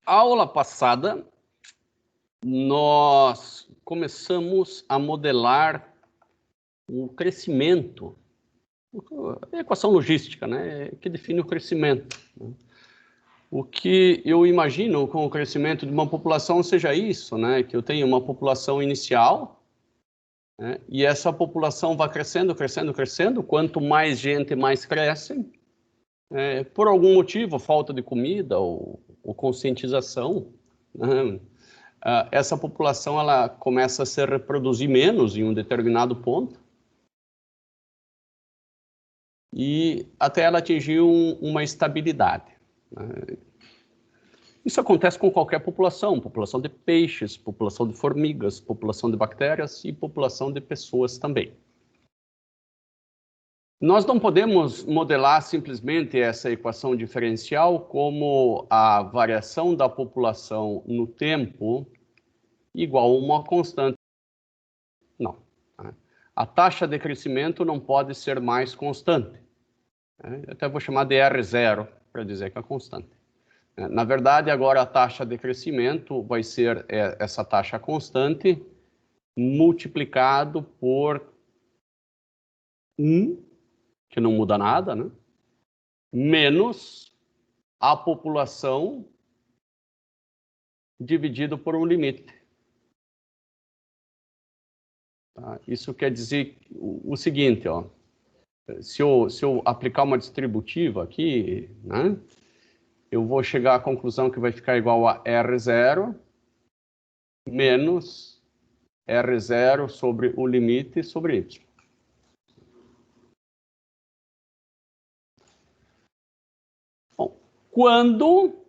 aula passada, nós começamos a modelar o crescimento, a equação logística, né, que define o crescimento. O que eu imagino com o crescimento de uma população seja isso, né, que eu tenho uma população inicial, né, e essa população vai crescendo, crescendo, crescendo, quanto mais gente, mais cresce. Por algum motivo, falta de comida ou conscientização, né, essa população ela começa a se reproduzir menos em um determinado ponto e até ela atingir uma estabilidade. Isso acontece com qualquer população de peixes, população de formigas, população de bactérias e população de pessoas também. Nós não podemos modelar simplesmente essa equação diferencial como a variação da população no tempo igual a uma constante. Não. A taxa de crescimento não pode ser mais constante. Eu até vou chamar de R0 para dizer que é constante. Na verdade, agora a taxa de crescimento vai ser essa taxa constante multiplicado por 1, que não muda nada, né? Menos a população dividido por um limite. Tá? Isso quer dizer o seguinte, ó. Se eu aplicar uma distributiva aqui, né, eu vou chegar à conclusão que vai ficar igual a R0 menos R0 sobre o limite sobre Y. Bom, quando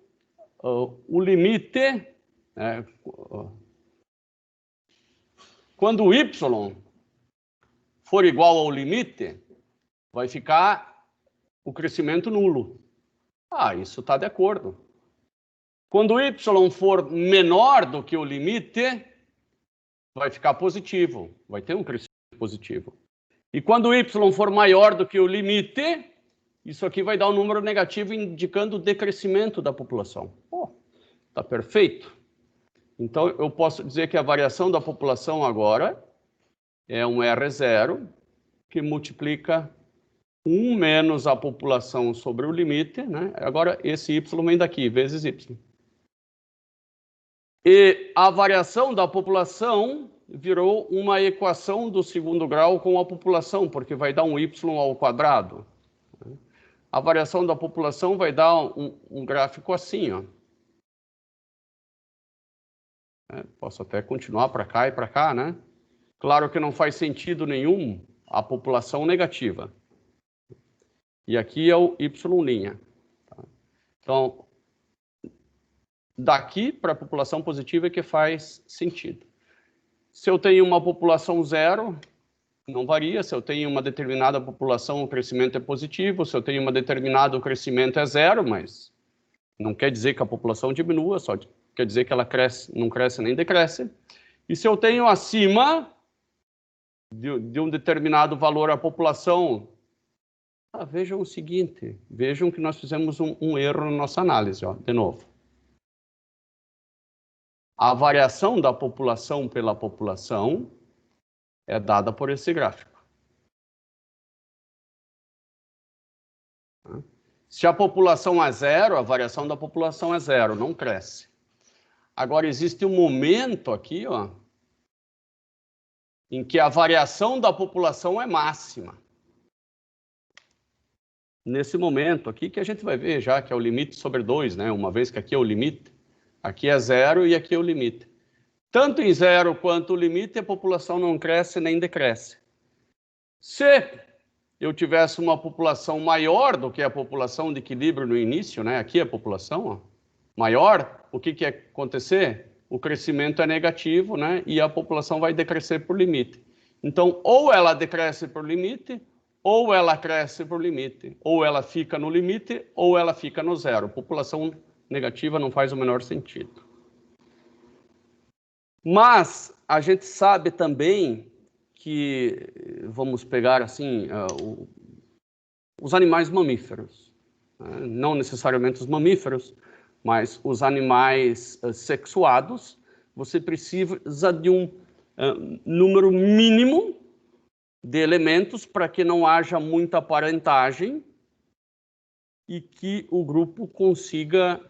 o limite, quando o Y for igual ao limite, vai ficar o crescimento nulo. Isso está de acordo. Quando o Y for menor do que o limite, vai ficar positivo, vai ter um crescimento positivo. E quando o Y for maior do que o limite, isso aqui vai dar um número negativo indicando o decrescimento da população. Tá perfeito. Então, eu posso dizer que a variação da população agora é um R0 que multiplica 1 menos a população sobre o limite, né? Agora, esse Y vem daqui, vezes Y. E a variação da população virou uma equação do segundo grau com a população, porque vai dar um Y ao quadrado. A variação da população vai dar um gráfico assim, ó. Posso até continuar para cá e para cá, né? Claro que não faz sentido nenhum a população negativa. E aqui é o Y'. Tá? Então, daqui para a população positiva é que faz sentido. Se eu tenho uma população zero, não varia. Se eu tenho uma determinada população, o crescimento é positivo. Se eu tenho uma determinada, o crescimento é zero, mas não quer dizer que a população diminua, só quer dizer que ela cresce, não cresce nem decresce. E se eu tenho acima de um determinado valor a população, vejam o seguinte, vejam que nós fizemos um erro na nossa análise, ó, de novo. A variação da população pela população é dada por esse gráfico. Se a população é zero, a variação da população é zero, não cresce. Agora, existe um momento aqui, ó, em que a variação da população é máxima. Nesse momento aqui que a gente vai ver já que é o limite sobre 2, né? Uma vez que aqui é o limite, aqui é zero e aqui é o limite. Tanto em zero quanto o limite, a população não cresce nem decresce. Se eu tivesse uma população maior do que a população de equilíbrio no início, né? Aqui é a população, ó, maior, o que ia acontecer? O crescimento é negativo, né? E a população vai decrescer por limite. Então, ou ela decresce por limite, ou ela cresce por limite, ou ela fica no limite, ou ela fica no zero. População negativa não faz o menor sentido. Mas a gente sabe também que, vamos pegar assim, os animais mamíferos, não necessariamente os mamíferos, mas os animais sexuados, você precisa de um número mínimo de elementos para que não haja muita parentagem e que o grupo consiga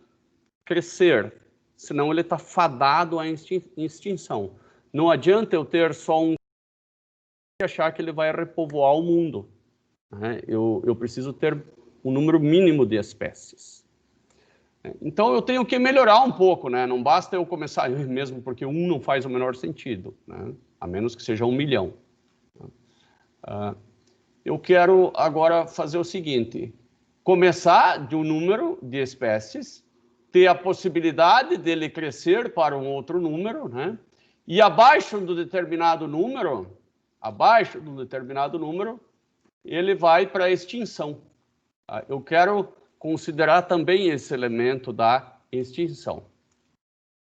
crescer, senão ele está fadado à extinção. Não adianta eu ter só um e achar que ele vai repovoar o mundo, né? Eu preciso ter um número mínimo de espécies. Então eu tenho que melhorar um pouco, né? Não basta eu começar mesmo, porque um não faz o menor sentido, né? A menos que seja 1 milhão. Eu quero agora fazer o seguinte: começar de um número de espécies, ter a possibilidade dele crescer para um outro número, né? E abaixo do determinado número, ele vai para a extinção. Eu quero considerar também esse elemento da extinção.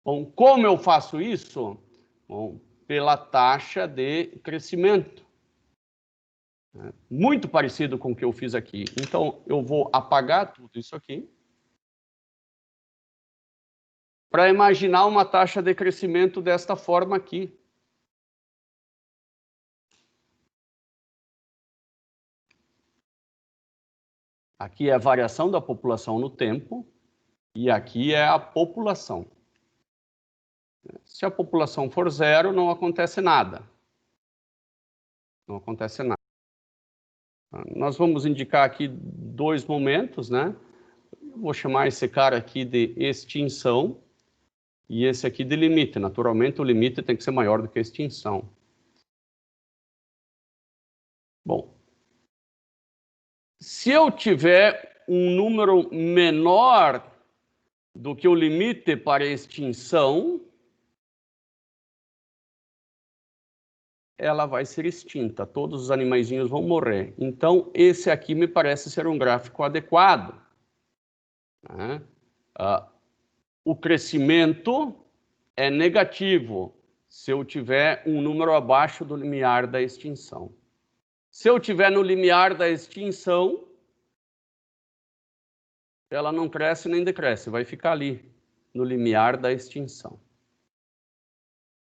Bom, como eu faço isso? Bom, pela taxa de crescimento. Muito parecido com o que eu fiz aqui. Então, eu vou apagar tudo isso aqui para imaginar uma taxa de crescimento desta forma aqui. Aqui é a variação da população no tempo e aqui é a população. Se a população for zero, não acontece nada. Não acontece nada. Nós vamos indicar aqui 2 momentos, né? Eu vou chamar esse cara aqui de extinção e esse aqui de limite. Naturalmente, o limite tem que ser maior do que a extinção. Bom, se eu tiver um número menor do que o limite para a extinção, ela vai ser extinta, todos os animaizinhos vão morrer. Então, esse aqui me parece ser um gráfico adequado, né? O crescimento é negativo se eu tiver um número abaixo do limiar da extinção. Se eu tiver no limiar da extinção, ela não cresce nem decresce, vai ficar ali, no limiar da extinção.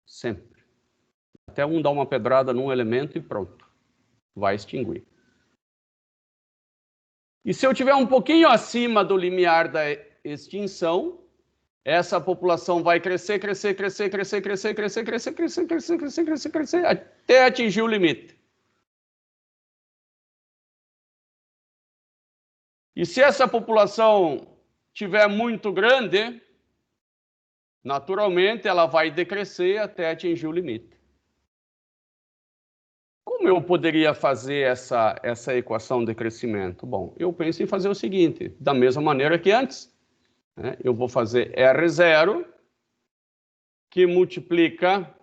Sempre. Até um dar uma pedrada num elemento e pronto, vai extinguir. E se eu tiver um pouquinho acima do limiar da extinção, essa população vai crescer, até atingir o limite. E se essa população tiver muito grande, naturalmente ela vai decrescer até atingir o limite. Como eu poderia fazer essa equação de crescimento? Bom, eu penso em fazer o seguinte, da mesma maneira que antes, né? Eu vou fazer R0, que multiplica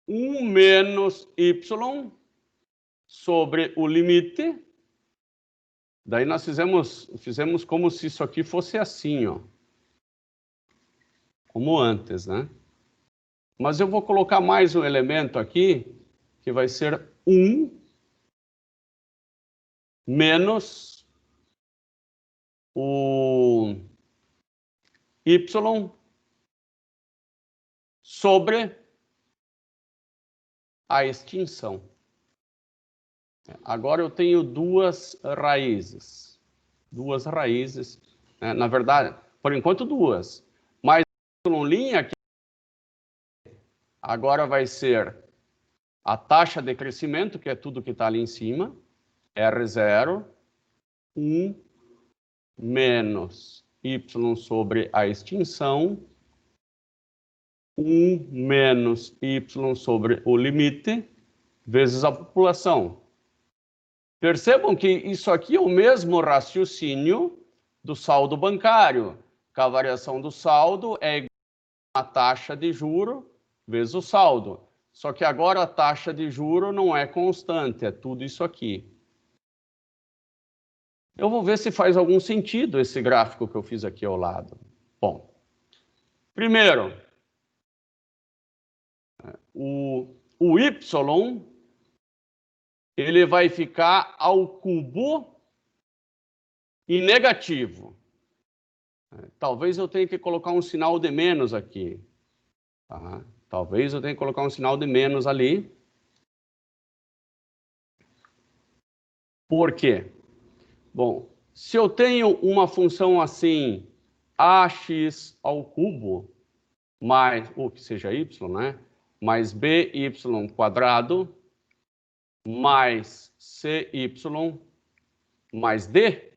1 menos y sobre o limite. Daí nós fizemos como se isso aqui fosse assim, ó. Como antes, né? Mas eu vou colocar mais um elemento aqui, que vai ser 1 menos o y sobre a extinção. Agora eu tenho duas raízes. Né? Na verdade, por enquanto duas. Mas y' aqui agora vai ser a taxa de crescimento, que é tudo que está ali em cima, R0, 1 menos y sobre a extinção, 1 menos y sobre o limite, vezes a população. Percebam que isso aqui é o mesmo raciocínio do saldo bancário, que a variação do saldo é igual à taxa de juro vezes o saldo. Só que agora a taxa de juro não é constante, é tudo isso aqui. Eu vou ver se faz algum sentido esse gráfico que eu fiz aqui ao lado. Bom, primeiro, o y, ele vai ficar ao cubo e negativo. Talvez eu tenha que colocar um sinal de menos aqui. Tá? Talvez eu tenha que colocar um sinal de menos ali. Por quê? Bom, se eu tenho uma função assim, ax ao cubo, mais, ou que seja y, né? Mais by quadrado, mais cy mais d,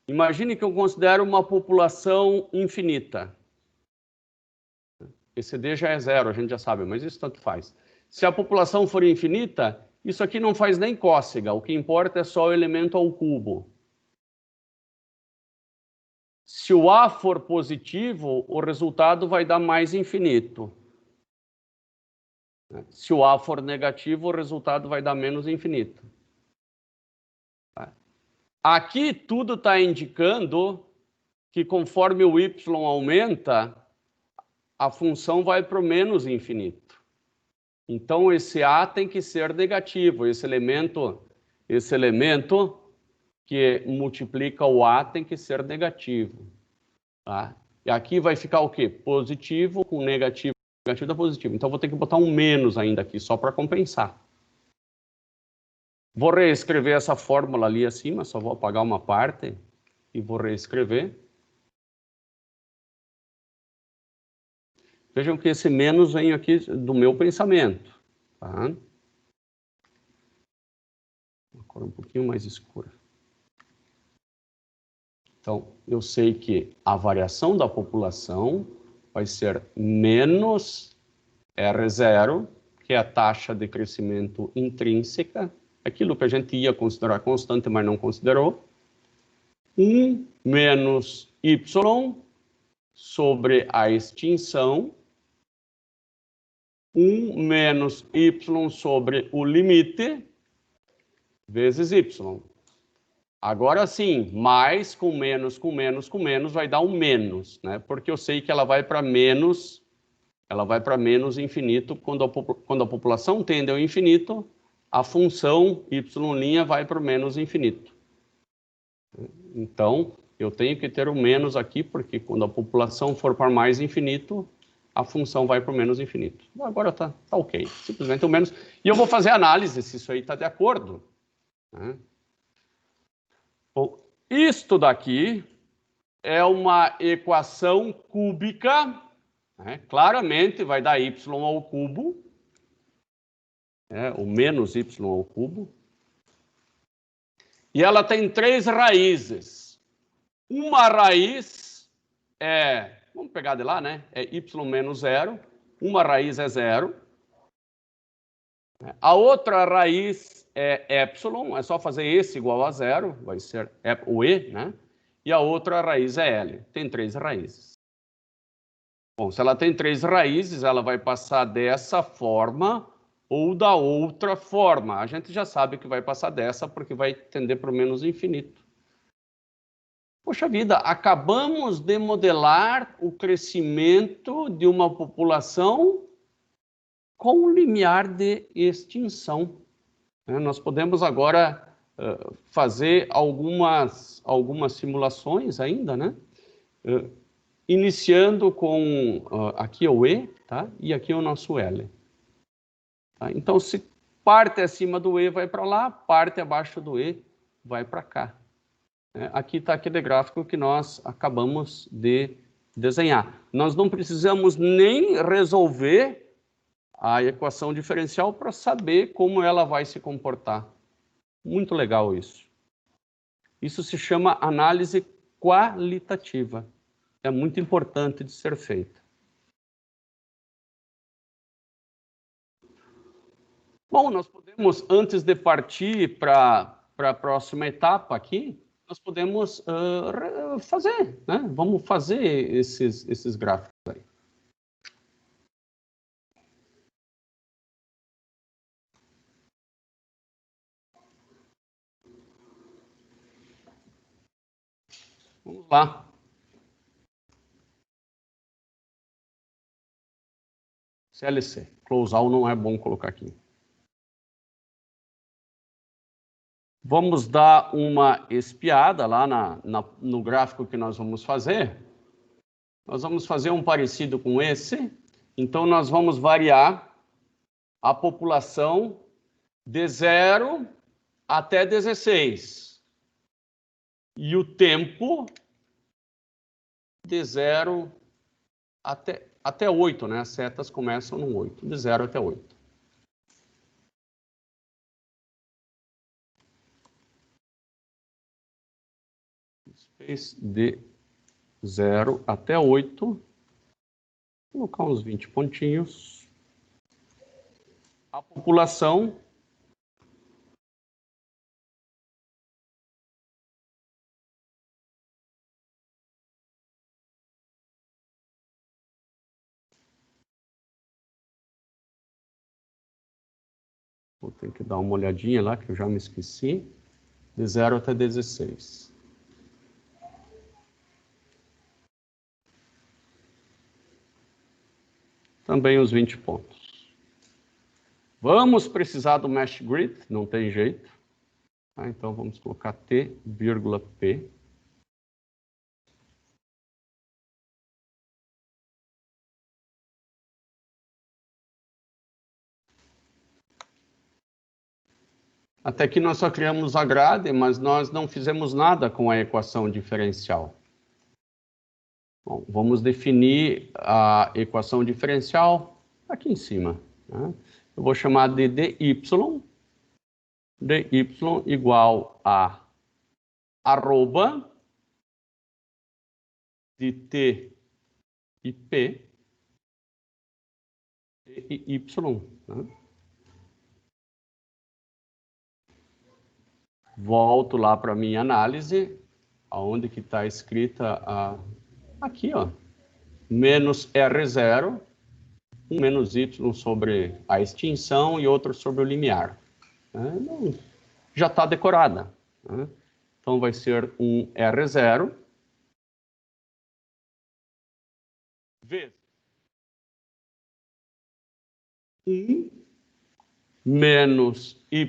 imagine que eu considero uma população infinita. Esse d já é zero, a gente já sabe, mas isso tanto faz. Se a população for infinita, isso aqui não faz nem cócega, o que importa é só o elemento ao cubo. Se o A for positivo, o resultado vai dar mais infinito. Se o A for negativo, o resultado vai dar menos infinito. Aqui tudo está indicando que conforme o y aumenta, a função vai para o menos infinito. Então, esse A tem que ser negativo. Esse elemento que multiplica o A tem que ser negativo. Tá? E aqui vai ficar o quê? Positivo com negativo. Negativo dá positivo. Então, vou ter que botar um menos ainda aqui, só para compensar. Vou reescrever essa fórmula ali acima, só vou apagar uma parte e vou reescrever. Vejam que esse menos vem aqui do meu pensamento. Tá? Uma cor um pouquinho mais escura. Então, eu sei que a variação da população vai ser menos R0, que é a taxa de crescimento intrínseca, aquilo que a gente ia considerar constante, mas não considerou, 1 menos y sobre a extinção, 1 menos y sobre o limite, vezes y. Agora sim, mais com menos, com menos, com menos, vai dar um menos, né? Porque eu sei que ela vai para menos infinito. Quando a população tende ao infinito, a função y' vai para o menos infinito. Então, eu tenho que ter o menos aqui, porque quando a população for para mais infinito, a função vai para o menos infinito. Agora tá ok, simplesmente o menos. E eu vou fazer análise se isso aí está de acordo. Né? Bom, isto daqui é uma equação cúbica, né? Claramente vai dar y ao cubo, o menos y ao cubo. E ela tem 3 raízes. Uma raiz é, vamos pegar de lá, né? É y menos 0. Uma raiz é 0. A outra raiz é epsilon, é só fazer esse igual a 0, vai ser o e, né? E a outra raiz é L. Tem 3 raízes. Bom, se ela tem 3 raízes, ela vai passar dessa forma ou da outra forma. A gente já sabe que vai passar dessa porque vai tender para o menos infinito. Poxa vida, acabamos de modelar o crescimento de uma população com limiar de extinção. Nós podemos agora fazer algumas simulações ainda, né? Iniciando com aqui é o E, tá? E aqui é o nosso L. Tá? Então, se parte acima do E vai para lá, parte abaixo do E vai para cá. Aqui está aquele gráfico que nós acabamos de desenhar. Nós não precisamos nem resolver a equação diferencial para saber como ela vai se comportar. Muito legal isso. Isso se chama análise qualitativa. É muito importante de ser feita. Bom, nós podemos, antes de partir para a próxima etapa aqui, nós podemos fazer, né? Vamos fazer esses gráficos aí. Vamos lá. CLC. Close all não é bom colocar aqui. Vamos dar uma espiada lá no gráfico que nós vamos fazer. Nós vamos fazer um parecido com esse. Então, nós vamos variar a população de 0 até 16. E o tempo de 0 até 8, né? As setas começam no 8, de 0 até 8. De 0 até 8. Vou colocar uns 20 pontinhos. A população vou ter que dar uma olhadinha lá, que eu já me esqueci. De 0 até 16. Também os 20 pontos. Vamos precisar do Mesh Grid, não tem jeito. Então, vamos colocar T, vírgula P. Até aqui nós só criamos a grade, mas nós não fizemos nada com a equação diferencial. Bom, vamos definir a equação diferencial aqui em cima. Né? Eu vou chamar de dy igual a arroba de t e p e y. Né? Volto lá para a minha análise, aonde que está escrita aqui, ó, menos R0, um menos y sobre a extinção e outro sobre o limiar. Já está decorada. Né? Então, vai ser um R0 vezes 1 menos y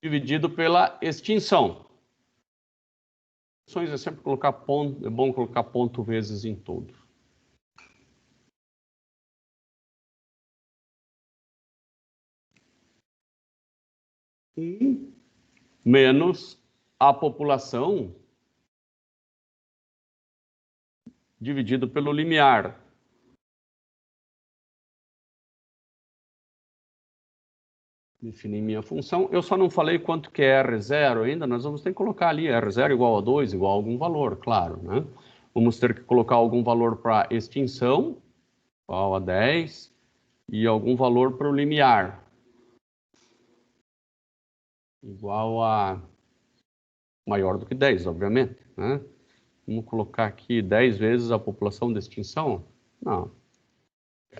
dividido pela extinção. É sempre colocar ponto, é bom colocar ponto vezes em todo. Menos a população dividido pelo limiar. Defini minha função. Eu só não falei quanto que é R0 ainda. Nós vamos ter que colocar ali R0 igual a 2, igual a algum valor, claro. Né? Vamos ter que colocar algum valor para extinção, igual a 10, e algum valor para o limiar, igual a maior do que 10, obviamente. Né? Vamos colocar aqui 10 vezes a população de extinção? Não.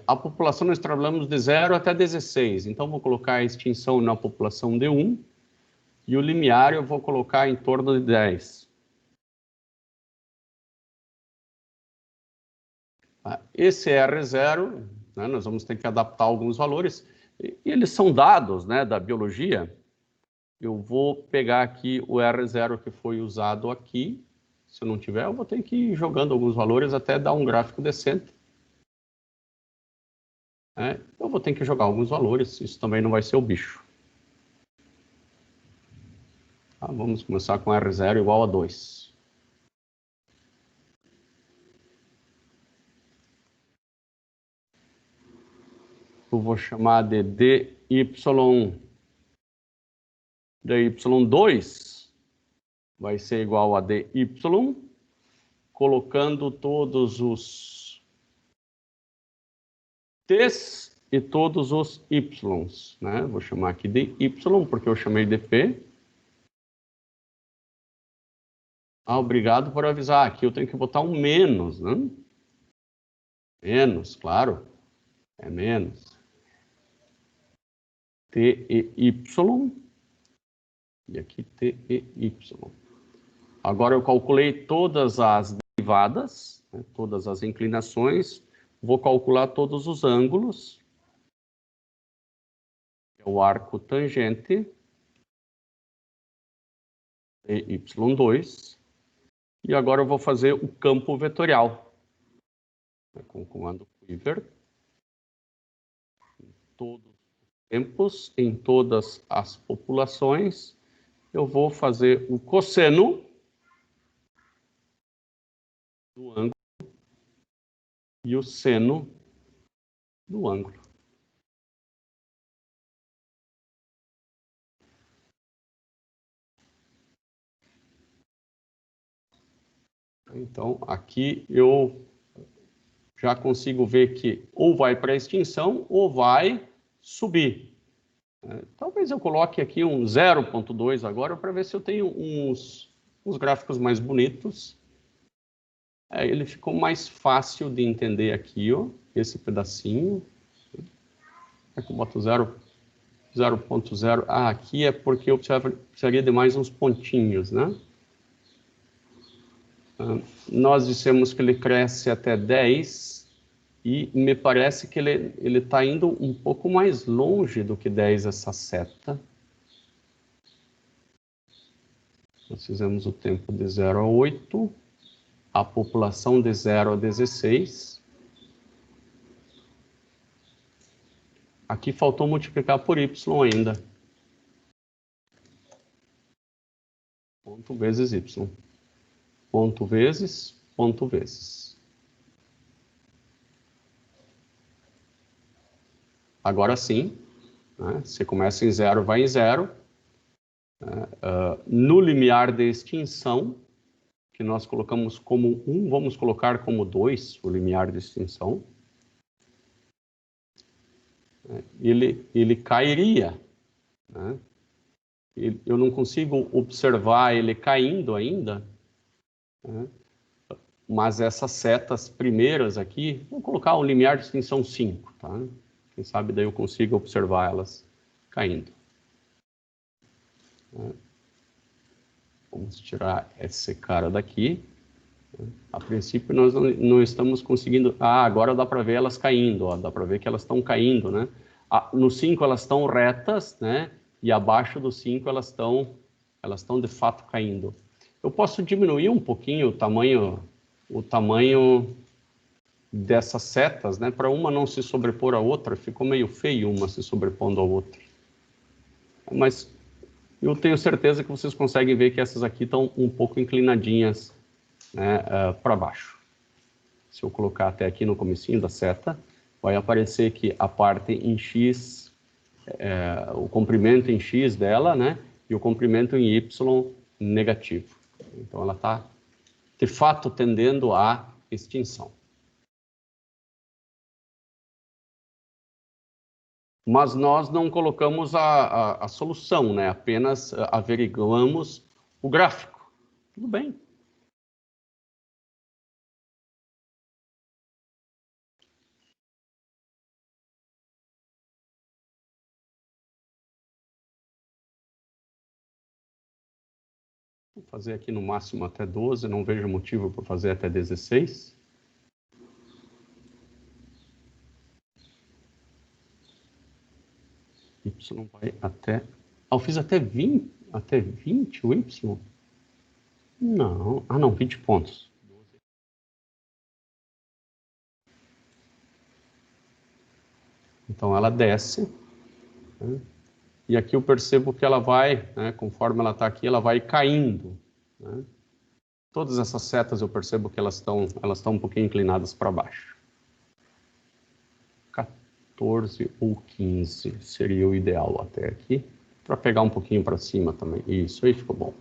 A população nós trabalhamos de 0 até 16, então vou colocar a extinção na população de 1 e o limiar eu vou colocar em torno de 10. Esse R0, né, nós vamos ter que adaptar alguns valores, e eles são dados, né, da biologia. Eu vou pegar aqui o R0 que foi usado aqui, se eu não tiver, eu vou ter que ir jogando alguns valores até dar um gráfico decente. Eu vou ter que jogar alguns valores, isso também não vai ser o bicho. Vamos começar com R0 igual a 2. Eu vou chamar de dy2 vai ser igual a dy, colocando todos os t's e todos os y's, né? Vou chamar aqui de y, porque eu chamei de p. Obrigado por avisar. Aqui eu tenho que botar um menos, né? Menos, claro. É menos. T e y. E aqui T e y. Agora eu calculei todas as derivadas, né? Todas as inclinações. Vou calcular todos os ângulos. é o arco tangente de y2. E agora eu vou fazer o campo vetorial. Com o comando quiver. Em todos os tempos, em todas as populações, eu vou fazer o cosseno do ângulo e o seno do ângulo. Então, aqui eu já consigo ver que ou vai para a extinção ou vai subir. Talvez eu coloque aqui um 0.2 agora para ver se eu tenho uns gráficos mais bonitos. Ele ficou mais fácil de entender aqui, ó, esse pedacinho. Aqui eu boto 0.0. Ah, aqui é porque eu precisaria de mais uns pontinhos, né? Nós dissemos que ele cresce até 10 e me parece que ele está indo um pouco mais longe do que 10 essa seta. Nós fizemos o tempo de 0 a 8, a população de 0 a 16. Aqui faltou multiplicar por y ainda. Ponto vezes y. Ponto vezes, ponto vezes. Agora sim, né, você começa em 0, vai em 0. No limiar de extinção, que nós colocamos como 1, vamos colocar como 2, o limiar de extinção. Ele cairia, né? Eu não consigo observar ele caindo ainda, né? Mas essas setas primeiras aqui, vou colocar o limiar de extinção 5, tá? Quem sabe daí eu consigo observar elas caindo. Vamos tirar esse cara daqui. A princípio nós não estamos conseguindo... Ah, agora dá para ver elas caindo, ó. Dá para ver que elas estão caindo, né? No 5 elas estão retas, né? E abaixo do 5 elas estão de fato caindo. Eu posso diminuir um pouquinho o tamanho dessas setas, né? Para uma não se sobrepor à outra. Ficou meio feio uma se sobrepondo à outra. Mas eu tenho certeza que vocês conseguem ver que essas aqui estão um pouco inclinadinhas, né, para baixo. Se eu colocar até aqui no comecinho da seta, vai aparecer que a parte em X, o comprimento em X dela, né, e o comprimento em Y negativo. Então ela está, de fato, tendendo à extinção. Mas nós não colocamos a solução, né? Apenas averiguamos o gráfico. Tudo bem. Vou fazer aqui no máximo até 12, não vejo motivo para fazer até 16. Y vai até... Ah, eu fiz até 20 o Y? Não, não, 20 pontos. Então ela desce, né? E aqui eu percebo que ela vai, né, conforme ela está aqui, ela vai caindo, né? Todas essas setas eu percebo que elas estão um pouquinho inclinadas para baixo. 14 ou 15 seria o ideal até aqui, para pegar um pouquinho para cima também. Isso aí ficou bom.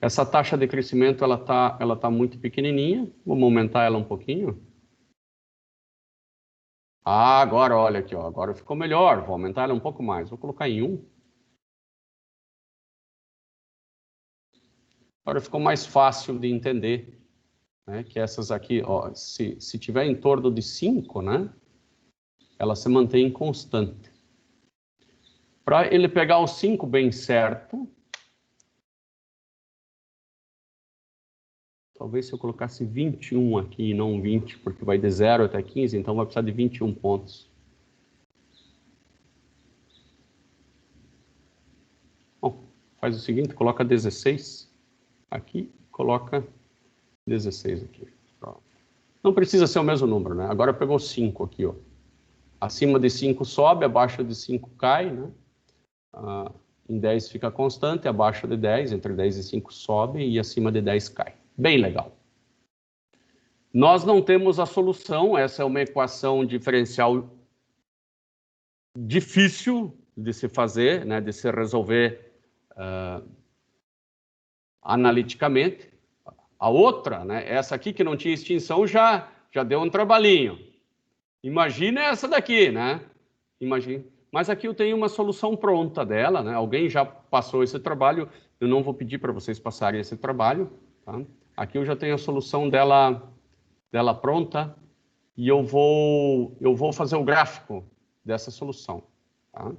Essa taxa de crescimento ela tá muito pequenininha. Vamos aumentar ela um pouquinho. Ah, agora olha aqui, ó, agora ficou melhor. Vou aumentar ela um pouco mais. Vou colocar em 1. Agora ficou mais fácil de entender, né, que essas aqui, ó, se tiver em torno de 5, né, ela se mantém constante. Para ele pegar o 5 bem certo, talvez se eu colocasse 21 aqui e não 20, porque vai de 0 até 15, então vai precisar de 21 pontos. faz o seguinte, coloca 16 aqui, coloca 16 aqui. Pronto. Não precisa ser o mesmo número, né? Agora pegou 5 aqui, ó. Acima de 5 sobe, abaixo de 5 cai, né? Em 10 fica constante, abaixo de 10, entre 10 e 5 sobe e acima de 10 cai. Bem legal. Nós não temos a solução, essa é uma equação diferencial difícil de se fazer, né, de se resolver analiticamente. A outra, né, essa aqui que não tinha extinção, já deu um trabalhinho. Imagina essa daqui, né? Imagina. Mas aqui eu tenho uma solução pronta dela, né? Alguém já passou esse trabalho, eu não vou pedir para vocês passarem esse trabalho, tá? Aqui eu já tenho a solução dela pronta e eu vou fazer o gráfico dessa solução, tá?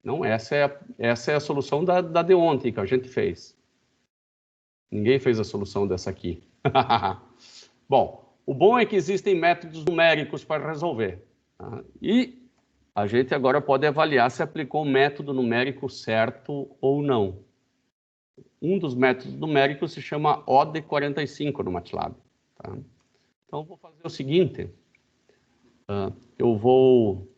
Não, essa é a solução da de ontem que a gente fez. Ninguém fez a solução dessa aqui. Bom, o bom é que existem métodos numéricos para resolver, tá? E a gente agora pode avaliar se aplicou o método numérico certo ou não. Um dos métodos numéricos se chama OD45 no MATLAB, tá? Então, eu vou fazer o seguinte, eu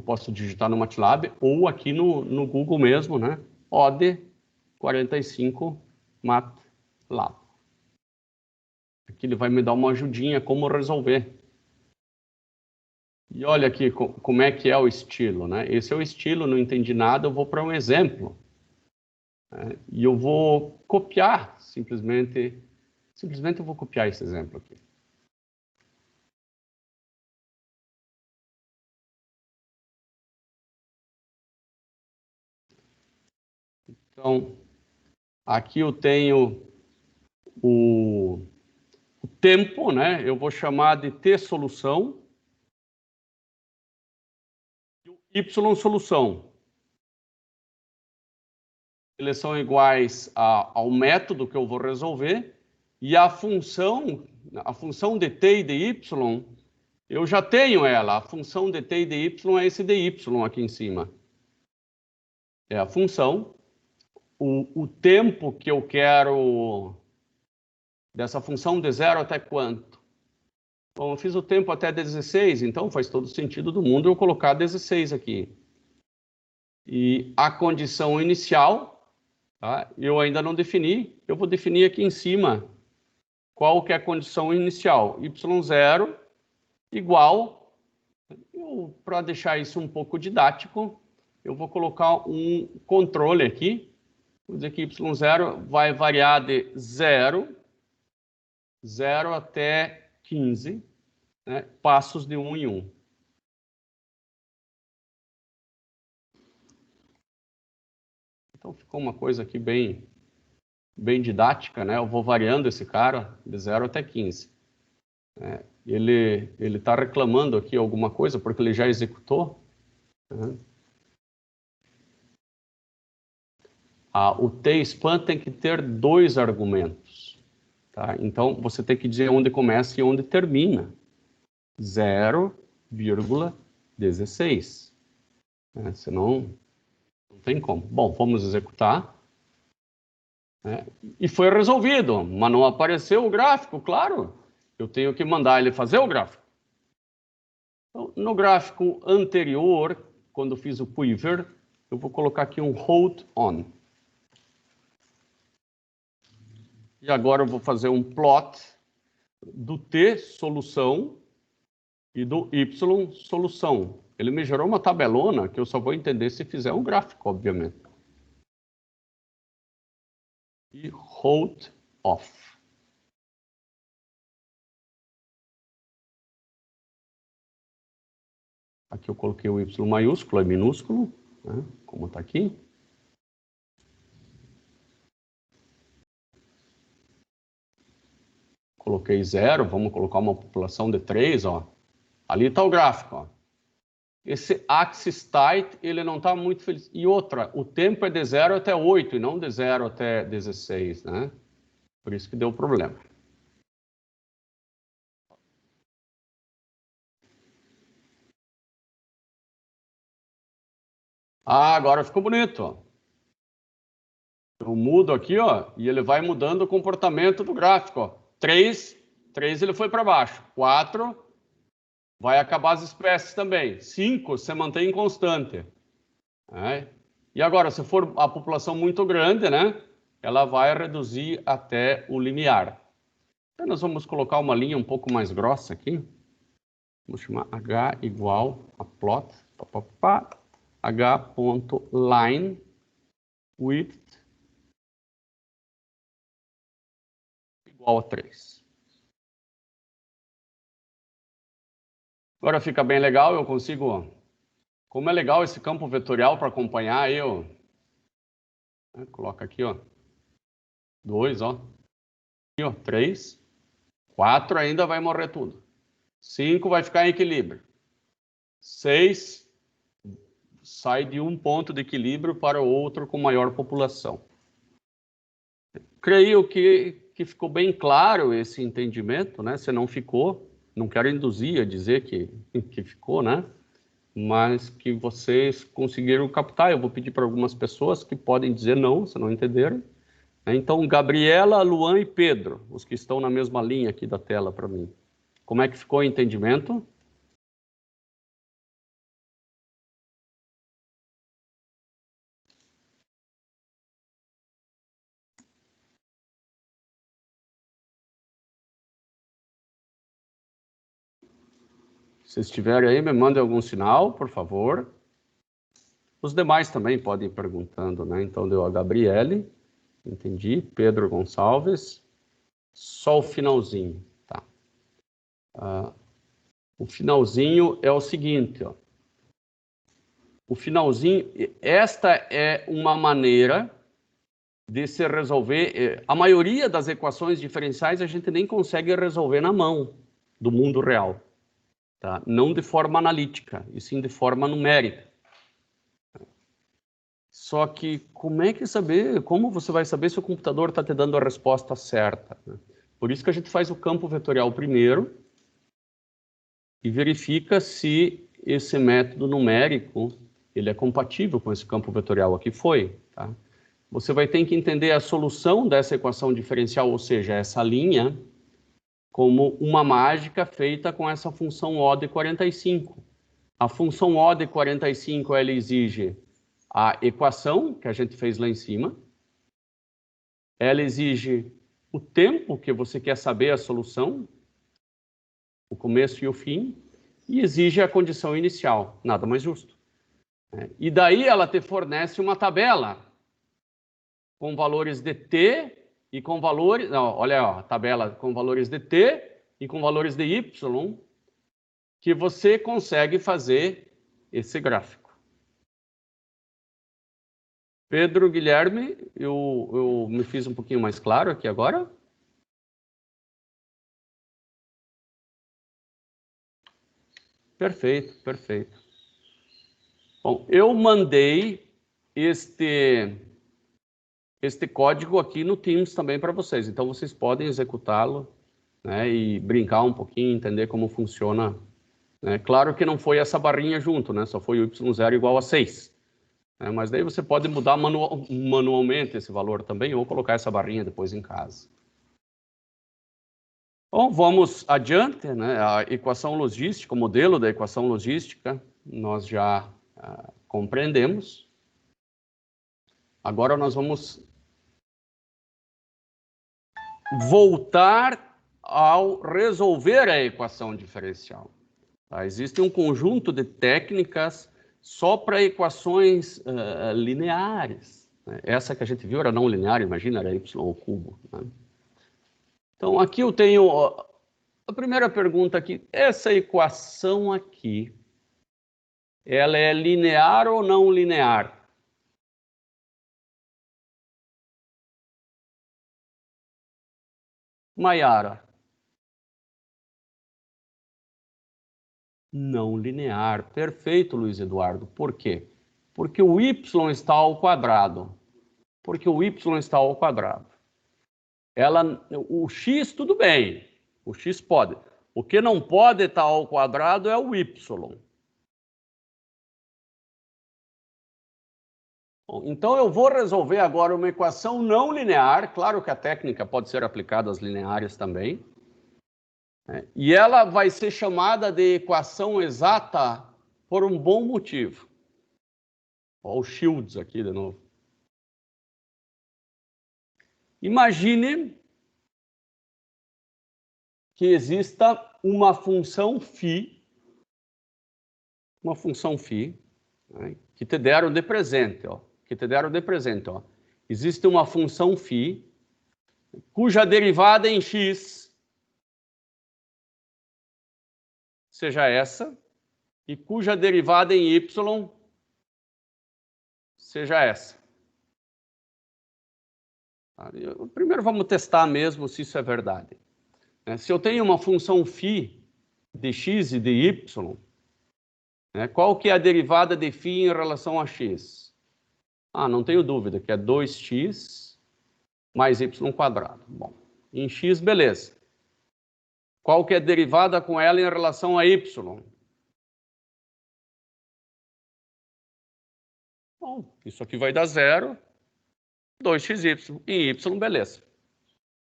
posso digitar no MATLAB ou aqui no Google mesmo, né? OD45 MATLAB. Aqui ele vai me dar uma ajudinha como resolver. E olha aqui como é que é o estilo, né? Esse é o estilo, não entendi nada, eu vou para um exemplo. Né? E eu vou copiar, simplesmente eu vou copiar esse exemplo aqui. Então, aqui eu tenho o tempo, né? Eu vou chamar de T solução e Y solução. Eles são iguais ao método que eu vou resolver e a função de t e de y, eu já tenho ela. A função de t e de y é esse dy aqui em cima. É a função. O tempo que eu quero dessa função de 0 até quanto? Bom, eu fiz o tempo até 16, então faz todo sentido do mundo eu colocar 16 aqui. E a condição inicial, tá? Eu ainda não defini, eu vou definir aqui em cima qual que é a condição inicial. y0 igual, para deixar isso um pouco didático, eu vou colocar um controle aqui. Vou dizer que y0 vai variar de 0 até 15, né, passos de 1 em 1. Então ficou uma coisa aqui bem didática, né? Eu vou variando esse cara de 0 até 15. Ele está reclamando aqui alguma coisa porque ele já executou, né? O tspan tem que ter 2 argumentos, tá? Então, você tem que dizer onde começa e onde termina. 0,16. Né? Senão, não tem como. Bom, vamos executar. Né? E foi resolvido, mas não apareceu o gráfico, claro. Eu tenho que mandar ele fazer o gráfico. Então, no gráfico anterior, quando fiz o quiver, eu vou colocar aqui um hold on. E agora eu vou fazer um plot do T solução e do Y solução. Ele me gerou uma tabelona que eu só vou entender se fizer um gráfico, obviamente. E hold off. Aqui eu coloquei o Y maiúsculo e minúsculo, né, como está aqui. Coloquei 0, vamos colocar uma população de 3, ó. Ali está o gráfico, ó. Esse axis tight, ele não está muito feliz. E outra, o tempo é de 0 até 8 e não de 0 até 16, né? Por isso que deu problema. Ah, agora ficou bonito, ó. Eu mudo aqui, ó, e ele vai mudando o comportamento do gráfico, ó. 3 ele foi para baixo. 4, vai acabar as espécies também. 5, você mantém constante. Né? E agora, se for a população muito grande, né, ela vai reduzir até o limiar. Então, nós vamos colocar uma linha um pouco mais grossa aqui. Vamos chamar H igual a plot, H.line width igual a 3. Agora fica bem legal, eu consigo... Como é legal esse campo vetorial para acompanhar, eu... Coloca aqui, ó. 2, ó. Aqui, ó. 3. 4 ainda vai morrer tudo. 5 vai ficar em equilíbrio. 6 sai de um ponto de equilíbrio para o outro com maior população. Creio que ficou bem claro esse entendimento, né? Se não ficou, não quero induzir a dizer que ficou, né? Mas que vocês conseguiram captar. Eu vou pedir para algumas pessoas que podem dizer não, se não entenderam. Então, Gabriela, Luan e Pedro, os que estão na mesma linha aqui da tela para mim. Como é que ficou o entendimento? Se estiverem aí, me mandem algum sinal, por favor. Os demais também podem ir perguntando, né? Então, deu a Gabriele, entendi. Pedro Gonçalves, só o finalzinho, tá? O finalzinho é o seguinte, ó. O finalzinho, esta é uma maneira de se resolver. A maioria das equações diferenciais a gente nem consegue resolver na mão do mundo real, tá? Não de forma analítica, e sim de forma numérica. Só que como você vai saber se o computador está te dando a resposta certa, né? Por isso que a gente faz o campo vetorial primeiro e verifica se esse método numérico ele é compatível com esse campo vetorial aqui foi, tá? Você vai ter que entender a solução dessa equação diferencial, ou seja, essa linha, como uma mágica feita com essa função O de 45. A função O de 45, ela exige a equação que a gente fez lá em cima, ela exige o tempo que você quer saber a solução, o começo e o fim, e exige a condição inicial, nada mais justo. E daí ela te fornece uma tabela com valores de t e com valores... Não, olha, ó, a tabela com valores de t e com valores de y, que você consegue fazer esse gráfico. Pedro, Guilherme, eu me fiz um pouquinho mais claro aqui agora? Perfeito, perfeito. Bom, eu mandei este código aqui no Teams também para vocês, então vocês podem executá-lo, né, e brincar um pouquinho, entender como funciona, né? Claro que não foi essa barrinha junto, né, só foi o y0 igual a 6. Né, mas daí você pode mudar manualmente esse valor também, ou colocar essa barrinha depois em casa. Bom, vamos adiante, né? A equação logística, o modelo da equação logística, nós já compreendemos. Agora nós vamos voltar ao resolver a equação diferencial. Tá? Existe um conjunto de técnicas só para equações lineares. Né? Essa que a gente viu era não linear, imagina, era y ao cubo. Né? Então, aqui eu tenho a primeira pergunta aqui. Essa equação aqui, ela é linear ou não linear? Maiara. Não linear. Perfeito, Luiz Eduardo. Por quê? Porque o y está ao quadrado. Porque o y está ao quadrado. O x, tudo bem. O x pode. O que não pode estar ao quadrado é o y. Bom, então, eu vou resolver agora uma equação não linear. Claro que a técnica pode ser aplicada às lineares também. E ela vai ser chamada de equação exata por um bom motivo. Olha o Shields aqui de novo. Imagine que exista uma função φ, né, que te deram de presente, ó. Existe uma função φ cuja derivada em x seja essa e cuja derivada em y seja essa. Primeiro vamos testar mesmo se isso é verdade. Se eu tenho uma função φ de x e de y, qual que é a derivada de φ em relação a x? Não tenho dúvida que é 2x mais y². Bom, em x, beleza. Qual que é a derivada com ela em relação a y? Bom, isso aqui vai dar 0, 2xy. Em y, beleza.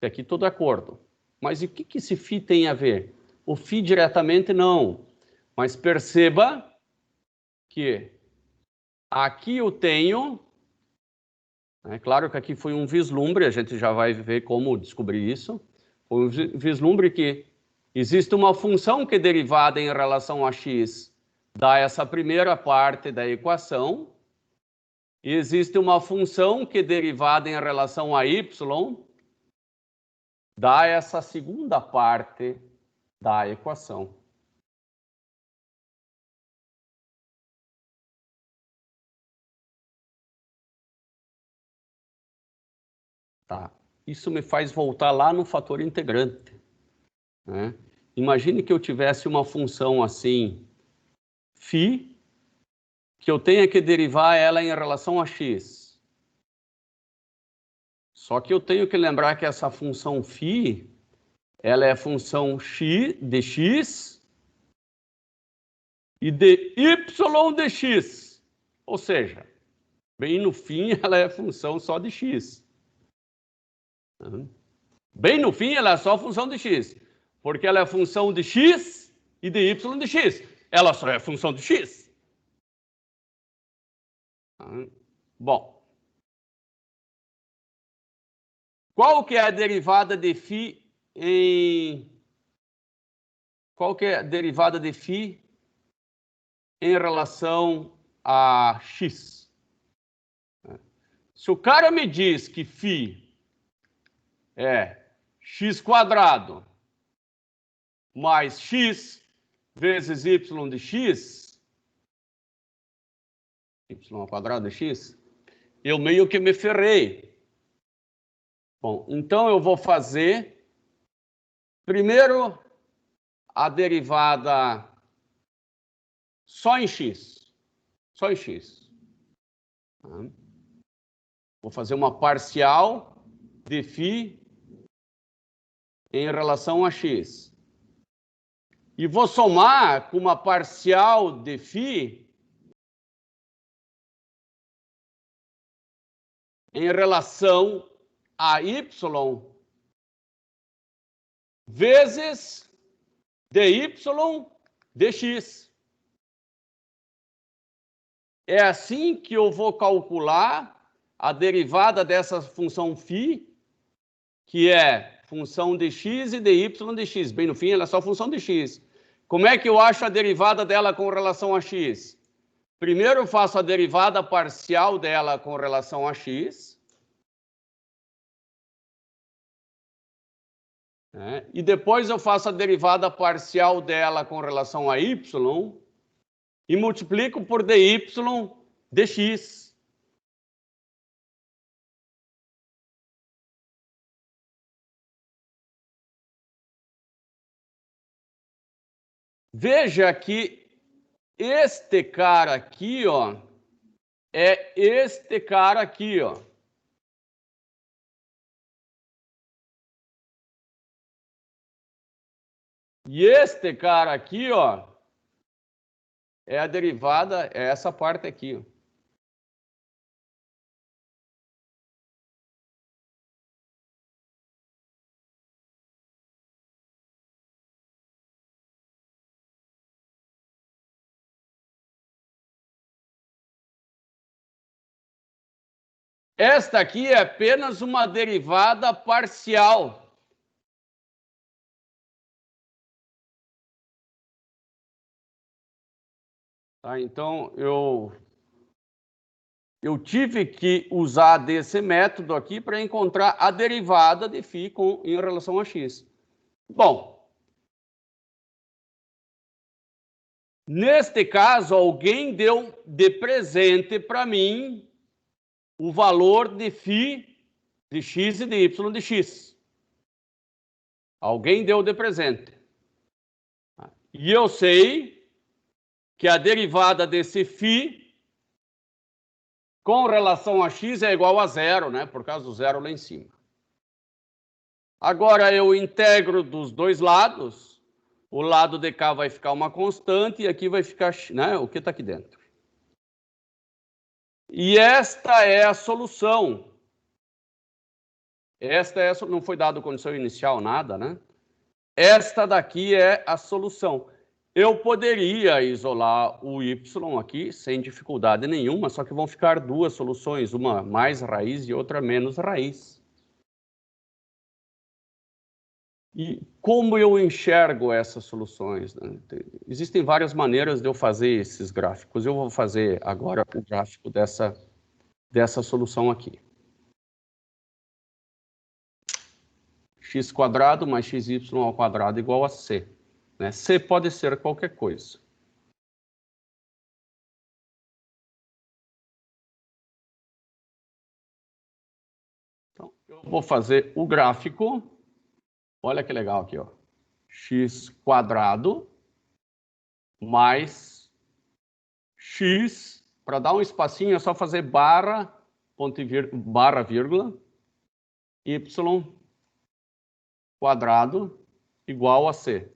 E aqui todo acordo. Mas e o que esse φ tem a ver? O φ diretamente não. Mas perceba que aqui eu tenho... Claro que aqui foi um vislumbre, a gente já vai ver como descobrir isso. Foi um vislumbre que existe uma função que derivada em relação a x dá essa primeira parte da equação. E existe uma função que derivada em relação a y dá essa segunda parte da equação. Tá. Isso me faz voltar lá no fator integrante. Imagine que eu tivesse uma função assim, φ, que eu tenha que derivar ela em relação a x. Só que eu tenho que lembrar que essa função φ, ela é função de x e de y de x. Ou seja, bem no fim, ela é função só de x. Bem no fim, ela é só função de x, porque ela é função de x e de y de x. Ela só é função de x. Bom, qual que é a derivada de φ em... Qual que é a derivada de φ em relação a x? Se o cara me diz que φ é x² mais x vezes y de x, y² de x, eu meio que me ferrei. Bom, então eu vou fazer primeiro a derivada só em x. Só em x. Vou fazer uma parcial de φ em relação a x. E vou somar com uma parcial de φ em relação a y vezes dy dx. É assim que eu vou calcular a derivada dessa função φ, que é função de x e de y de x. Bem, no fim, ela é só função de x. Como é que eu acho a derivada dela com relação a x? Primeiro eu faço a derivada parcial dela com relação a x. E depois eu faço a derivada parcial dela com relação a y e multiplico por dy dx. Veja que este cara aqui, ó, é este cara aqui, ó. E este cara aqui, ó, é a derivada, é essa parte aqui, ó. Esta aqui é apenas uma derivada parcial. Tá? Então, eu tive que usar desse método aqui para encontrar a derivada de φ em relação a x. Bom, neste caso, alguém deu de presente para mim o valor de φ de x e de y de x. Alguém deu de presente. E eu sei que a derivada desse φ com relação a x é igual a zero, né? Por causa do zero lá em cima. Agora eu integro dos dois lados. O lado de cá vai ficar uma constante e aqui vai ficar, né, o que está aqui dentro. E esta é a solução. Não foi dado condição inicial, nada, né? Esta daqui é a solução. Eu poderia isolar o y aqui sem dificuldade nenhuma, só que vão ficar duas soluções, uma mais raiz e outra menos raiz. E como eu enxergo essas soluções? Né? Existem várias maneiras de eu fazer esses gráficos. Eu vou fazer agora o gráfico dessa solução aqui. X² mais xy ao quadrado igual a c. Né? C pode ser qualquer coisa. Então, eu vou fazer o gráfico. Olha que legal aqui, ó. X² mais x, para dar um espacinho é só fazer barra, barra, vírgula, y² igual a c.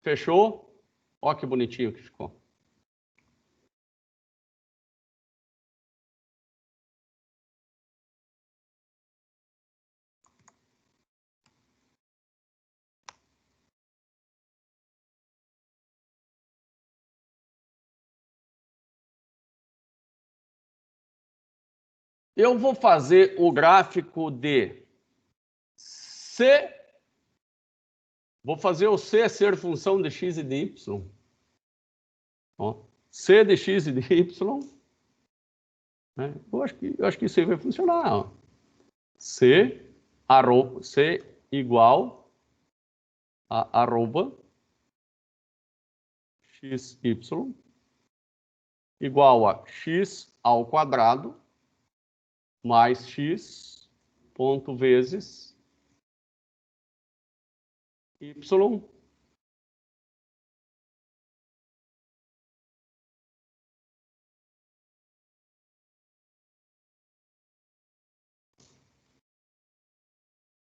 Fechou? Olha que bonitinho que ficou. Eu vou fazer o gráfico de C. Vou fazer o C ser função de x e de y. Ó, C de x e de y. Né? Eu acho que isso aí vai funcionar. Ó. C igual a arroba xy igual a x ao quadrado mais x ponto vezes y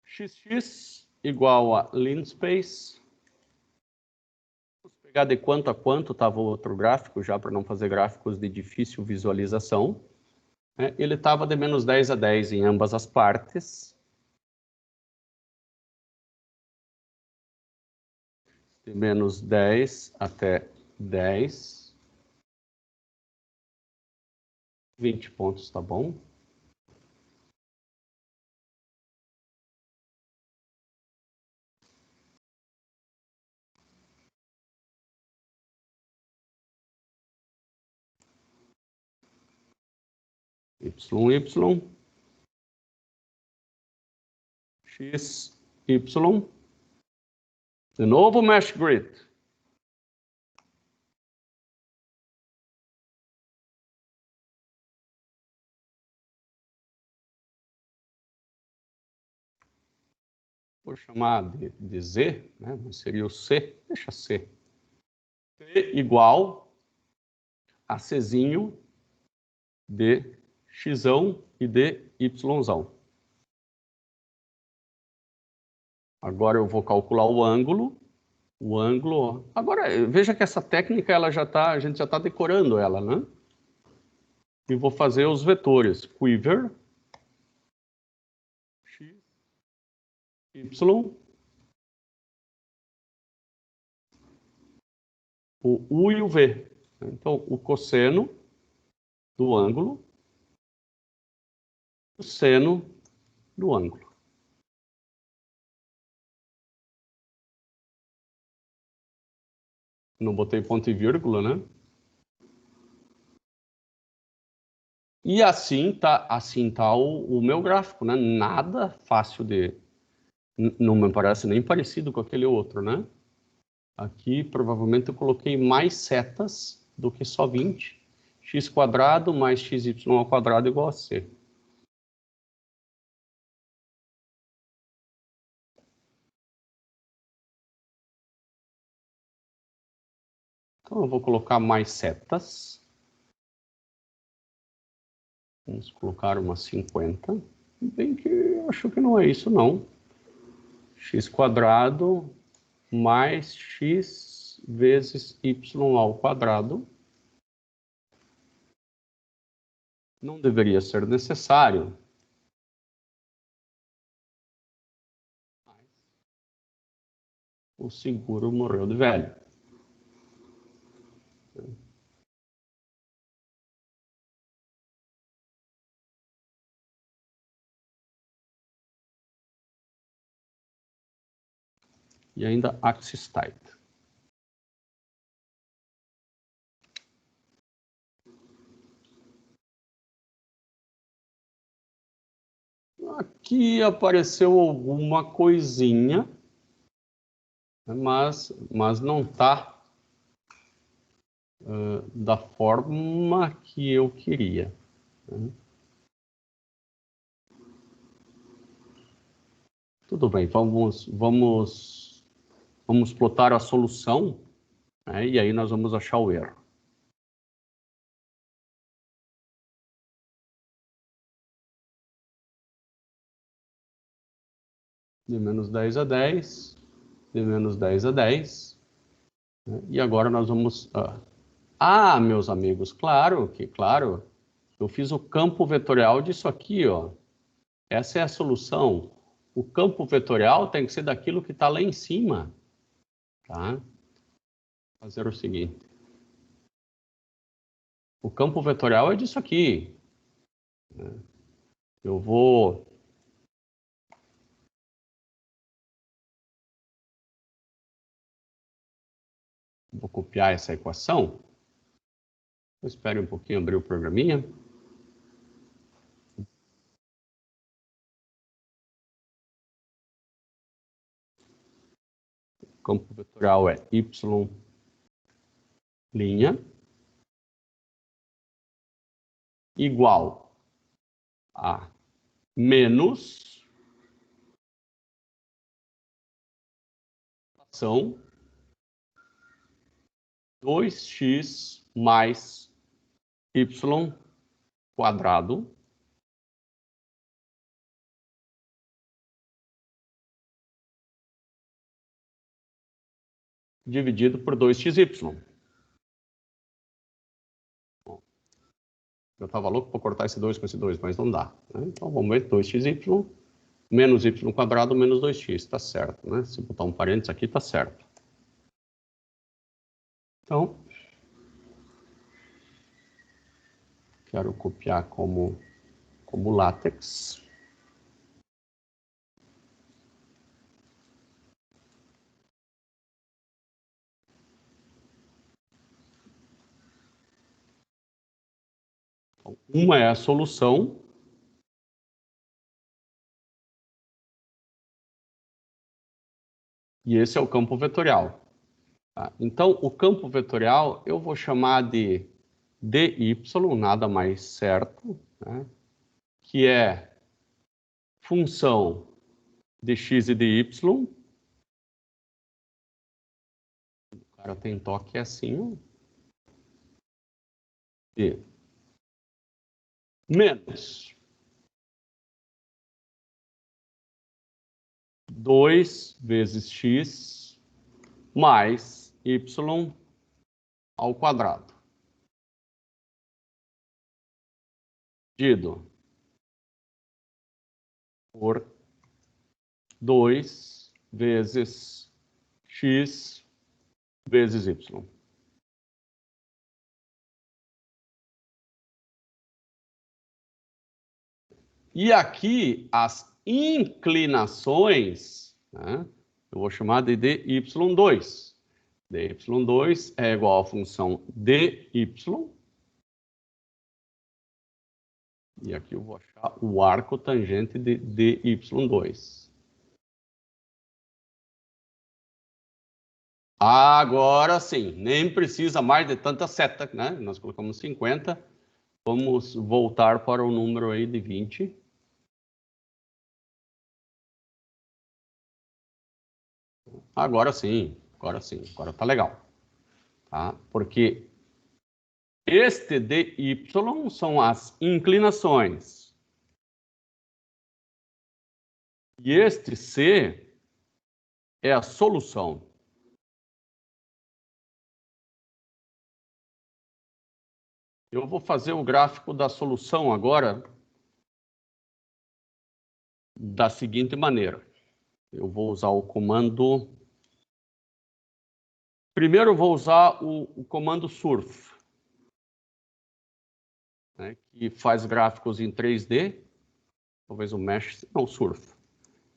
xx igual a linspace. Vamos pegar de quanto a quanto estava o outro gráfico, já para não fazer gráficos de difícil visualização. Ele estava de menos 10 a 10 em ambas as partes. De menos 10 até 10. 20 pontos, tá bom? Y, x, y. De novo, mesh grid. Vou chamar de Z, né? Mas seria o C, deixa C. C igual a Czinho de xão e de yzão. Agora eu vou calcular o ângulo. O ângulo. Agora, veja que essa técnica a gente já está decorando ela, né? E vou fazer os vetores. Quiver, x, y, o U e o V. Então, o cosseno do ângulo o seno do ângulo. Não botei ponto e vírgula, né? E assim tá o meu gráfico, né? Nada fácil de... Não me parece nem parecido com aquele outro, né? Aqui, provavelmente, eu coloquei mais setas do que só 20. X quadrado mais xy ao quadrado igual a c. Então, eu vou colocar mais setas. Vamos colocar umas 50. Bem que eu acho que não é isso, não. X quadrado mais x vezes y ao quadrado. Não deveria ser necessário. O seguro morreu de velho. E ainda axis type. Aqui apareceu alguma coisinha, mas não está da forma que eu queria. Né? Tudo bem, vamos plotar a solução, né? E aí nós vamos achar o erro. De menos 10 a 10, de menos 10 a 10. Né? E agora nós vamos... meus amigos, claro, eu fiz o campo vetorial disso aqui, ó. Essa é a solução. O campo vetorial tem que ser daquilo que está lá em cima. Tá? Vou fazer o seguinte. O campo vetorial é disso aqui. Eu vou copiar essa equação. Espere um pouquinho abrir o programinha. O campo vetorial é y' igual a menos ação 2x mais y quadrado dividido por 2xy. Eu estava louco para cortar esse 2 com esse 2, mas não dá. Né? Então, vamos ver 2xy menos y quadrado menos 2x. Está certo, né? Se botar um parênteses aqui, está certo. Então, quero copiar como látex. Então, uma é a solução. E esse é o campo vetorial. Tá? Então, o campo vetorial eu vou chamar de dy, nada mais certo, né? Que é função de x e de y. O cara tem toque assim. E menos 2 vezes x mais y ao quadrado. Dividido por 2 vezes x vezes y. E aqui, as inclinações, né, eu vou chamar de dy2. dy2 é igual à função dy. E aqui eu vou achar o arco tangente de dy2. Agora sim, nem precisa mais de tanta seta, né? Nós colocamos 50. Vamos voltar para o número aí de 20. Agora sim, agora sim, agora tá legal. Tá? Porque este dy são as inclinações. E este c é a solução. Eu vou fazer o gráfico da solução agora da seguinte maneira. Eu vou usar o comando... Primeiro eu vou usar o comando surf, né, que faz gráficos em 3D. Talvez o mesh... Não, surf.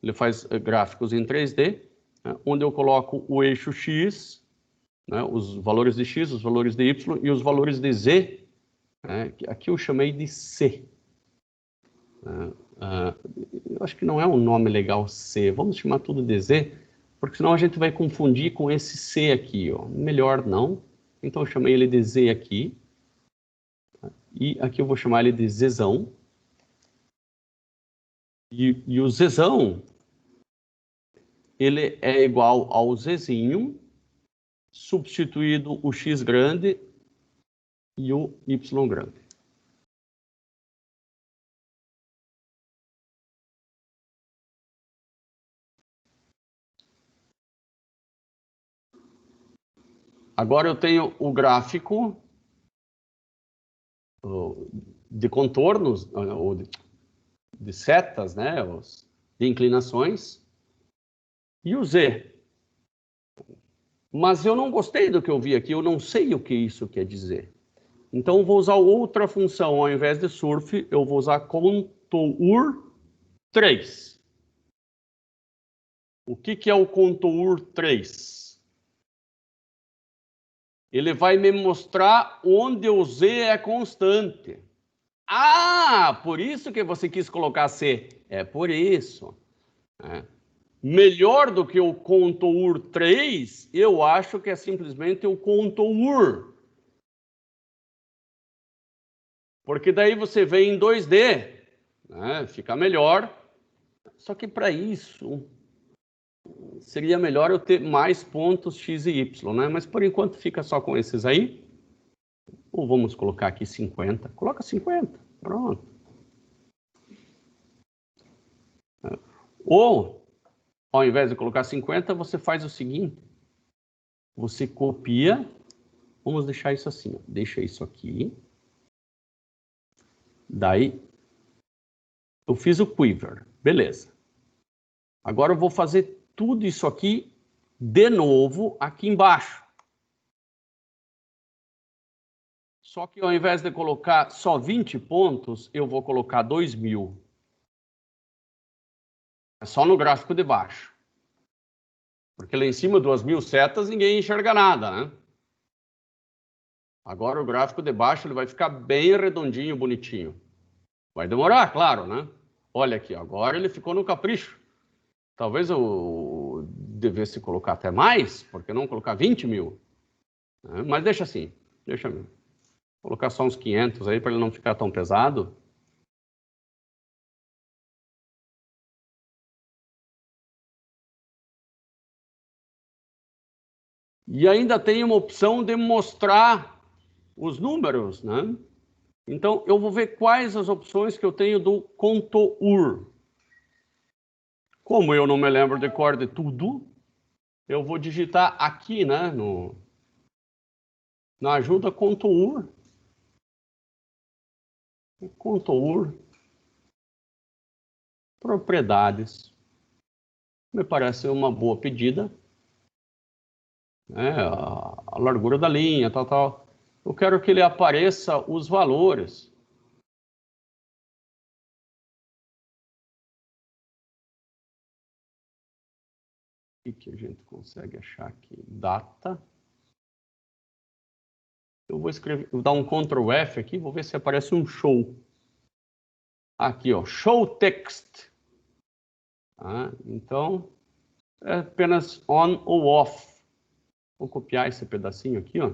Ele faz gráficos em 3D, né, onde eu coloco o eixo X, né, os valores de X, os valores de Y e os valores de Z, né, que aqui eu chamei de C. Eu acho que não é um nome legal C, vamos chamar tudo de Z, porque senão a gente vai confundir com esse C aqui, ó. Melhor não. Então eu chamei ele de Z aqui, e aqui eu vou chamar ele de Zzão. E o Zzão, ele é igual ao Zzinho, substituído o X grande e o Y grande. Agora eu tenho o gráfico de contornos, ou de setas, né, de inclinações, e o Z. Mas eu não gostei do que eu vi aqui, eu não sei o que isso quer dizer. Então eu vou usar outra função, ao invés de surf, eu vou usar contour 3. O que é o contour 3? Ele vai me mostrar onde o Z é constante. Ah, por isso que você quis colocar C. É por isso. Melhor do que o contour 3, eu acho que é simplesmente o contour. Porque daí você vê em 2D, né? Fica melhor. Só que para isso, seria melhor eu ter mais pontos X e Y, né? Mas por enquanto fica só com esses aí. Ou vamos colocar aqui 50. Coloca 50, pronto. Ou, ao invés de colocar 50, você faz o seguinte. Você copia, vamos deixar isso assim, ó. Deixa isso aqui. Daí, eu fiz o quiver, beleza. Agora eu vou fazer tudo isso aqui de novo aqui embaixo. Só que ao invés de colocar só 20 pontos, eu vou colocar 2.000. É só no gráfico de baixo. Porque lá em cima, 2.000 setas, ninguém enxerga nada, né? Agora o gráfico de baixo ele vai ficar bem redondinho, bonitinho. Vai demorar, claro, né? Olha aqui, agora ele ficou no capricho. Talvez eu devesse colocar até mais, porque não colocar 20.000. Né? Mas deixa assim, deixa mesmo. Vou colocar só uns 500 aí para ele não ficar tão pesado. E ainda tem uma opção de mostrar os números, né? Então, eu vou ver quais as opções que eu tenho do contour. Como eu não me lembro de cor de tudo, eu vou digitar aqui, né, na ajuda contour. Contour. Propriedades. Me parece uma boa pedida. A largura da linha, tal, tal. Eu quero que ele apareça os valores. O que a gente consegue achar aqui? Data. Eu vou escrever, vou dar um Ctrl F aqui, vou ver se aparece um show. Aqui, ó, show text. Tá? Então, é apenas on ou off. Vou copiar esse pedacinho aqui, ó.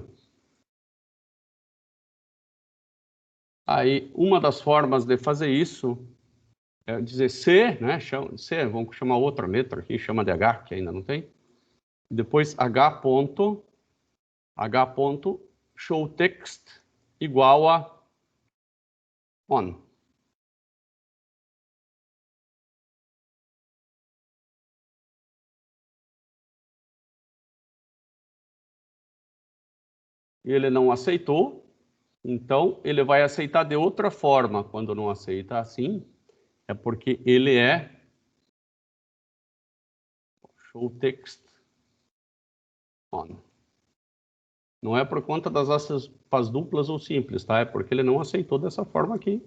Aí, uma das formas de fazer isso é dizer C, né? C, vamos chamar outra letra aqui, chama de H, que ainda não tem. Depois H ponto show text igual a on. Ele não aceitou, então ele vai aceitar de outra forma. Quando não aceita assim, é porque ele é show text on. Não é por conta das aspas duplas ou simples, tá? É porque ele não aceitou dessa forma aqui.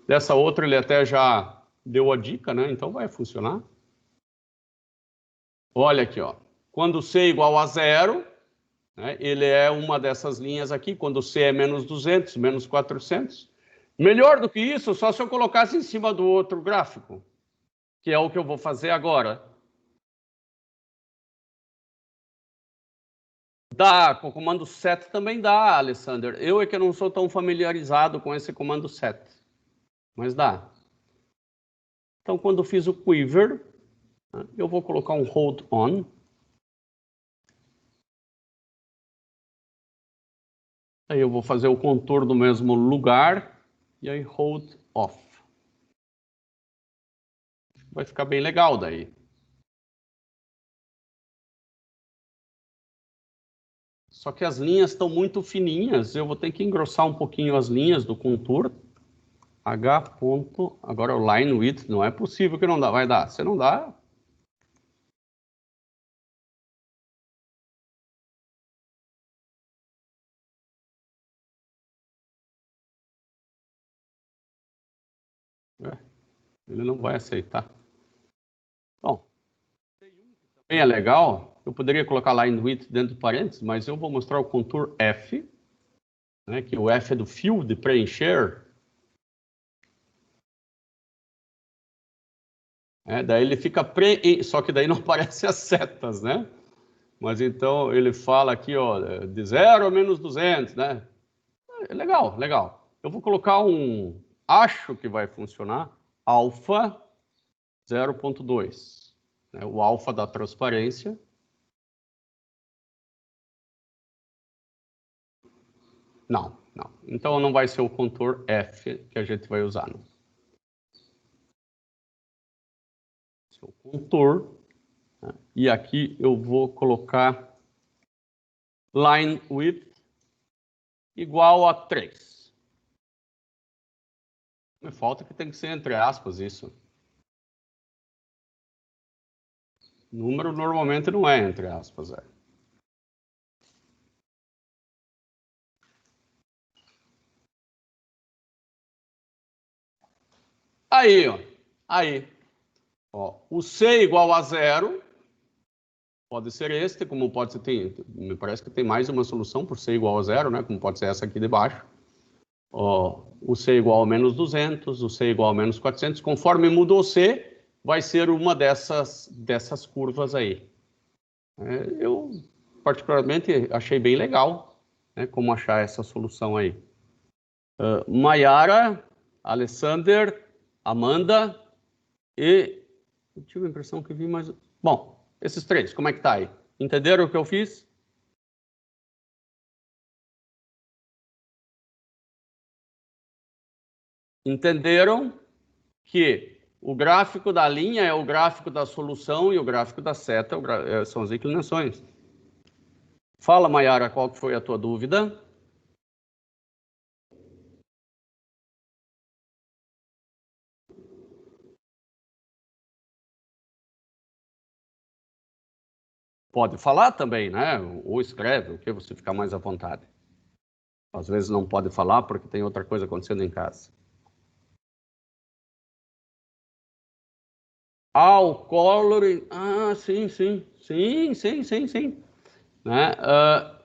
Dessa outra ele até já deu a dica, né? Então vai funcionar. Olha aqui, ó. Quando C é igual a 0, né, ele é uma dessas linhas aqui. Quando C é menos 200, menos 400. Melhor do que isso, só se eu colocasse em cima do outro gráfico, que é o que eu vou fazer agora. Dá, com o comando set também dá, Alessander. Eu é que não sou tão familiarizado com esse comando set, mas dá. Então, quando eu fiz o quiver, eu vou colocar um hold on. Aí eu vou fazer o contorno do mesmo lugar e aí hold off. Vai ficar bem legal daí. Só que as linhas estão muito fininhas, eu vou ter que engrossar um pouquinho as linhas do contour. H ponto, agora o line width, não é possível que não dá, vai dar. Se não dá... ele não vai aceitar. Bom, também é legal, eu poderia colocar line width dentro do parênteses, mas eu vou mostrar o contour F, né, que o F é do fill de preencher. Daí ele fica só que daí não aparece as setas, né? Mas então ele fala aqui, ó, de 0 a menos 200, né? É legal, legal. Eu vou colocar acho que vai funcionar, alfa 0.2, né? O alfa da transparência. Não, não. Então não vai ser o contour F que a gente vai usar, não. O contour, né? E aqui eu vou colocar line width igual a 3. Me falta que tem que ser entre aspas isso. Número normalmente não é entre aspas, é. Aí, ó. Aí. Ó, o C igual a 0 pode ser este, como pode ser, me parece que tem mais uma solução por C igual a 0, né? Como pode ser essa aqui de baixo. Ó, o C igual a menos 200, o C igual a menos 400. Conforme muda o C, vai ser uma dessas curvas aí. Eu, particularmente, achei bem legal, né, como achar essa solução aí. Maiara, Alessander, Amanda e... Eu tive a impressão que vi mais... Bom, esses três, como é que tá aí? Entenderam o que eu fiz? Entenderam que o gráfico da linha é o gráfico da solução e o gráfico da seta são as inclinações. Fala, Maiara, qual que foi a tua dúvida? Pode falar também, né? Ou escreve, o que você ficar mais à vontade. Às vezes não pode falar porque tem outra coisa acontecendo em casa. O coloring. Ah, sim, sim. Sim, sim, sim, sim. Né?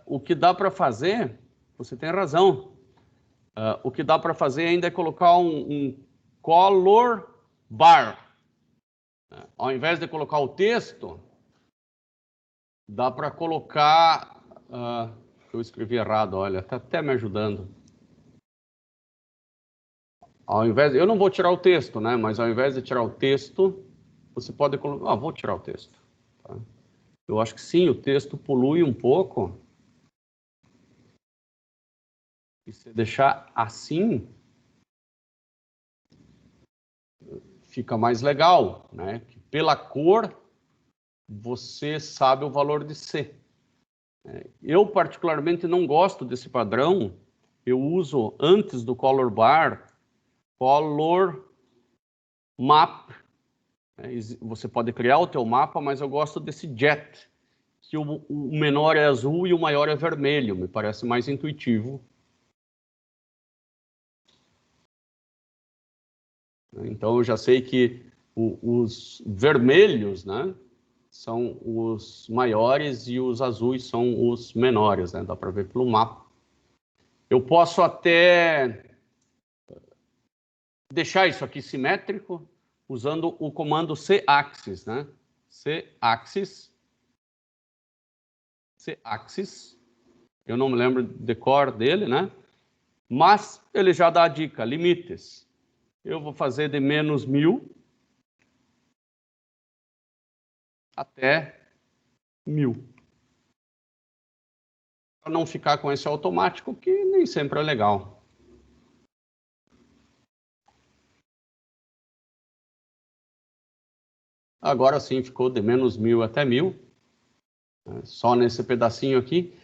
O que dá para fazer, você tem razão. O que dá para fazer ainda é colocar um color bar. Ao invés de colocar o texto, dá para colocar. Eu escrevi errado, olha, está até me ajudando. Eu não vou tirar o texto, né? Mas ao invés de tirar o texto, você pode colocar. Vou tirar o texto. Tá? Eu acho que sim, o texto polui um pouco. E se deixar assim, fica mais legal, né? Pela cor, você sabe o valor de C. Eu, particularmente, não gosto desse padrão. Eu uso, antes do color bar, color map. Você pode criar o teu mapa, mas eu gosto desse jet, que o menor é azul e o maior é vermelho. Me parece mais intuitivo. Então, eu já sei que os vermelhos, né, são os maiores e os azuis são os menores, né? Dá para ver pelo mapa. Eu posso até deixar isso aqui simétrico usando o comando caxis, né? caxis. Eu não me lembro de cor dele, né? Mas ele já dá a dica, limites. Eu vou fazer de menos 1000 até 1000. Para não ficar com esse automático, que nem sempre é legal. Agora sim, ficou de menos 1000 até 1000. Só nesse pedacinho aqui.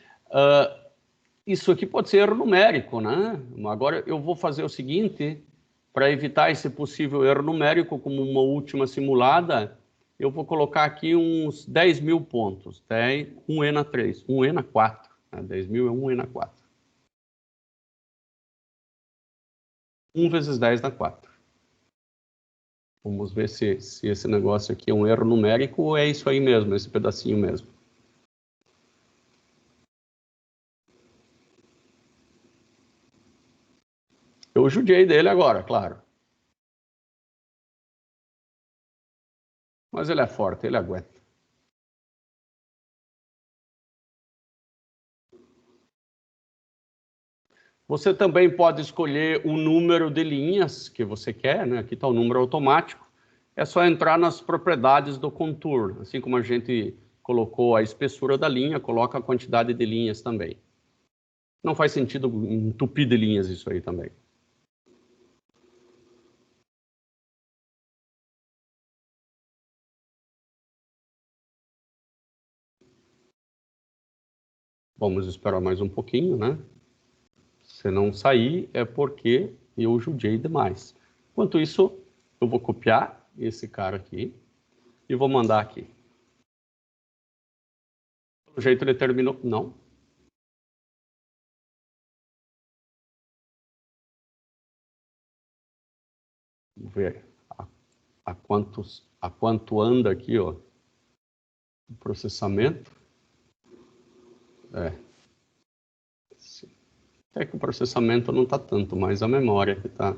Isso aqui pode ser erro numérico, né? Agora eu vou fazer o seguinte, para evitar esse possível erro numérico, como uma última simulada, eu vou colocar aqui uns 10.000 pontos. 1E na 3, 1E na 4. 10.000 é 1E na 4. 1 vezes 10 dá 4. Vamos ver se esse negócio aqui é um erro numérico ou é isso aí mesmo, esse pedacinho mesmo. Eu judiei dele agora, claro. Mas ele é forte, ele aguenta. Você também pode escolher o número de linhas que você quer, né? Aqui está o número automático. É só entrar nas propriedades do contour. Assim como a gente colocou a espessura da linha, coloca a quantidade de linhas também. Não faz sentido entupir de linhas isso aí também. Vamos esperar mais um pouquinho, né? Se não sair, é porque eu judiei demais. Enquanto isso, eu vou copiar esse cara aqui e vou mandar aqui. Pelo jeito ele terminou. Não. Vamos ver a quanto anda aqui, ó, o processamento. Até que o processamento não está tanto, mas a memória que está.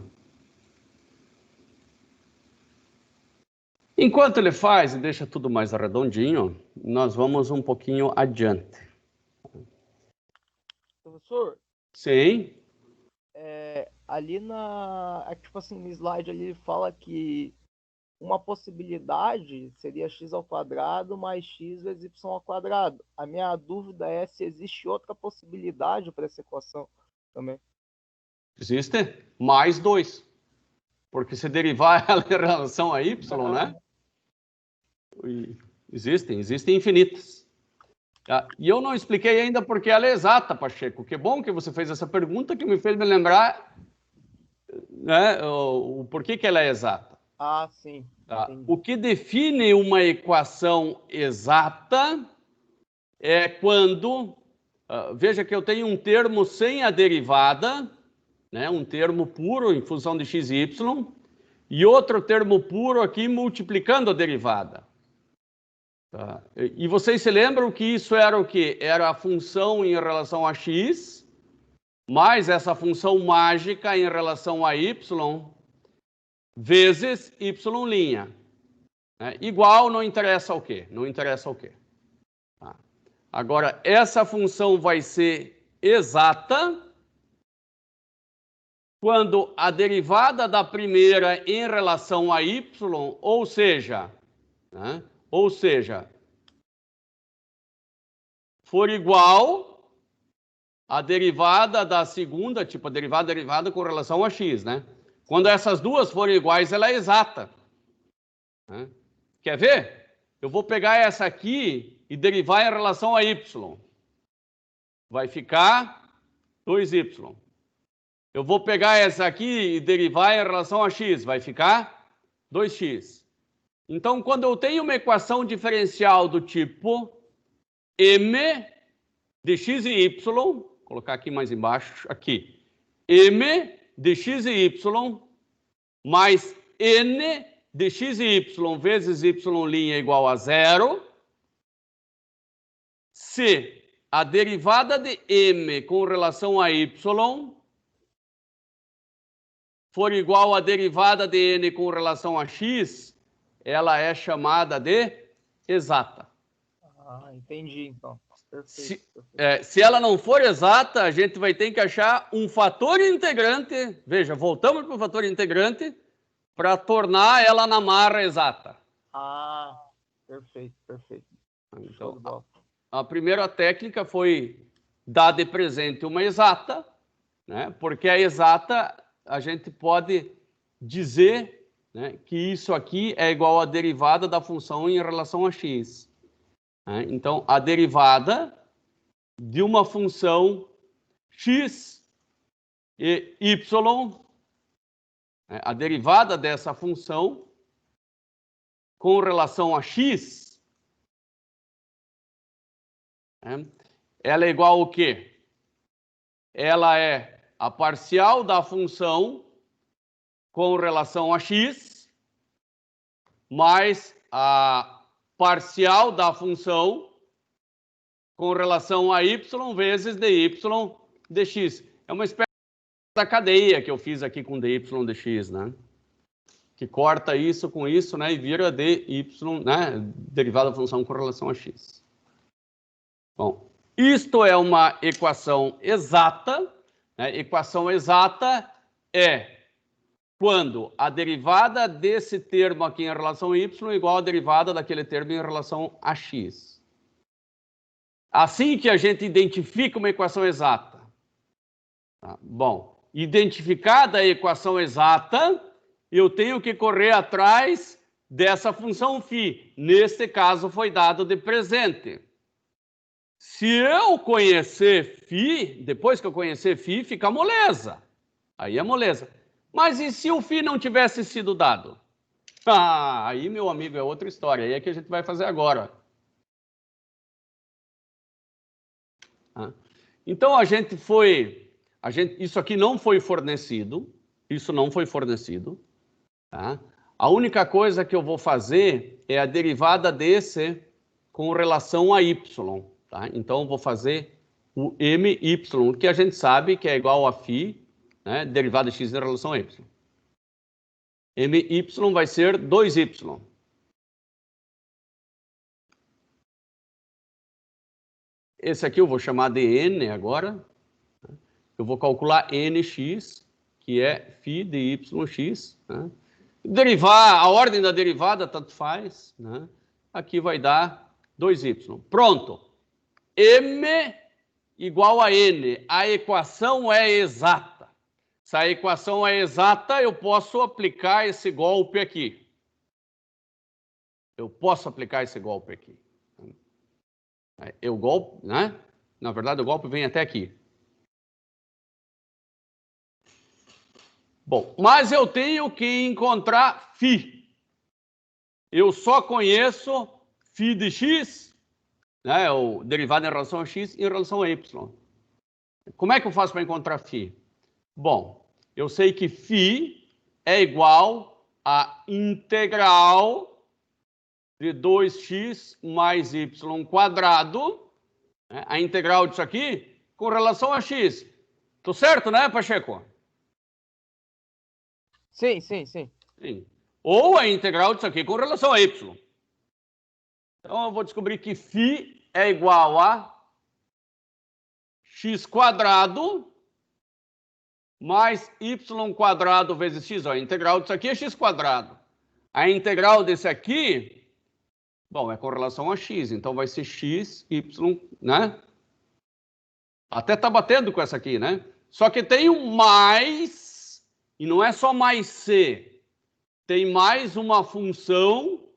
Enquanto ele faz e deixa tudo mais arredondinho, nós vamos um pouquinho adiante. Professor? Sim. Ali tipo assim, no slide ali ele fala que uma possibilidade seria x ao quadrado mais x vezes y ao quadrado. A minha dúvida é se existe outra possibilidade para essa equação também. Existe mais 2. Porque se derivar ela em relação a y, né? Existem infinitas. E eu não expliquei ainda porque ela é exata, Pacheco. Que bom que você fez essa pergunta que me fez me lembrar, né, o porquê que ela é exata. Ah, sim. Tá? O que define uma equação exata é quando, veja que eu tenho um termo sem a derivada, né, um termo puro em função de x e y, e outro termo puro aqui multiplicando a derivada. Tá? E vocês se lembram que isso era o quê? Era a função em relação a x, mais essa função mágica em relação a y, vezes y'. Igual não interessa o quê? Não interessa o quê? Tá? Agora, essa função vai ser exata quando a derivada da primeira em relação a y, ou seja, for igual à derivada da segunda, tipo a derivada com relação a x, né? Quando essas duas forem iguais, ela é exata. Quer ver? Eu vou pegar essa aqui e derivar em relação a y. Vai ficar 2y. Eu vou pegar essa aqui e derivar em relação a x. Vai ficar 2x. Então, quando eu tenho uma equação diferencial do tipo m de x e y, vou colocar aqui mais embaixo, aqui, m de x e y mais n de x e y vezes y' é igual a 0, se a derivada de m com relação a y for igual à derivada de n com relação a x, ela é chamada de exata. Ah, entendi, então. Perfeito. Se ela não for exata, a gente vai ter que achar um fator integrante. Veja, voltamos para o fator integrante para tornar ela na marra exata. Ah, perfeito. Então, a primeira técnica foi dar de presente uma exata, né? Porque a exata a gente pode dizer, né, que isso aqui é igual à derivada da função em relação a x. Então, a derivada de uma função x e y, a derivada dessa função com relação a x, ela é igual ao quê? Ela é a parcial da função com relação a x mais a parcial da função com relação a y vezes dy dx. É uma espécie da cadeia que eu fiz aqui com dy dx, né? Que corta isso com isso, né? E vira dy, né? Derivada da função com relação a x. Bom, isto é uma equação exata. Equação exata é quando a derivada desse termo aqui em relação a y é igual à derivada daquele termo em relação a x. Assim que a gente identifica uma equação exata. Bom, identificada a equação exata, eu tenho que correr atrás dessa função φ. Neste caso, foi dado de presente. Se eu conhecer φ, depois que eu conhecer φ, fica moleza. Aí é moleza. Mas e se o φ não tivesse sido dado? Aí, meu amigo, é outra história. Aí é que a gente vai fazer agora. Então, isso aqui não foi fornecido. Isso não foi fornecido. Tá? A única coisa que eu vou fazer é a derivada desse com relação a y. Tá? Então, eu vou fazer o my, que a gente sabe que é igual a φ, né? Derivada de x em relação a y. My vai ser 2y. Esse aqui eu vou chamar de n agora. Eu vou calcular nx, que é φ de yx. Né? Derivar, a ordem da derivada, tanto faz. Né? Aqui vai dar 2y. Pronto. M igual a n. A equação é exata. Se a equação é exata, eu posso aplicar esse golpe aqui. O golpe, né? Na verdade, o golpe vem até aqui. Bom, mas eu tenho que encontrar φ. Eu só conheço φ de x, né? O derivado em relação a x e em relação a y. Como é que eu faço para encontrar φ? Bom, eu sei que φ é igual a integral de 2x mais y quadrado, né? A integral disso aqui com relação a x. Tô certo, né, Pacheco? Sim. Sim. Ou a integral disso aqui com relação a y. Então, eu vou descobrir que φ é igual a x quadrado mais y quadrado vezes x. Ó, a integral disso aqui é x quadrado. A integral desse aqui, bom, é com relação a x. Então, vai ser x, y, né? Até tá batendo com essa aqui, né? Só que tem um mais, e não é só mais c. Tem mais uma função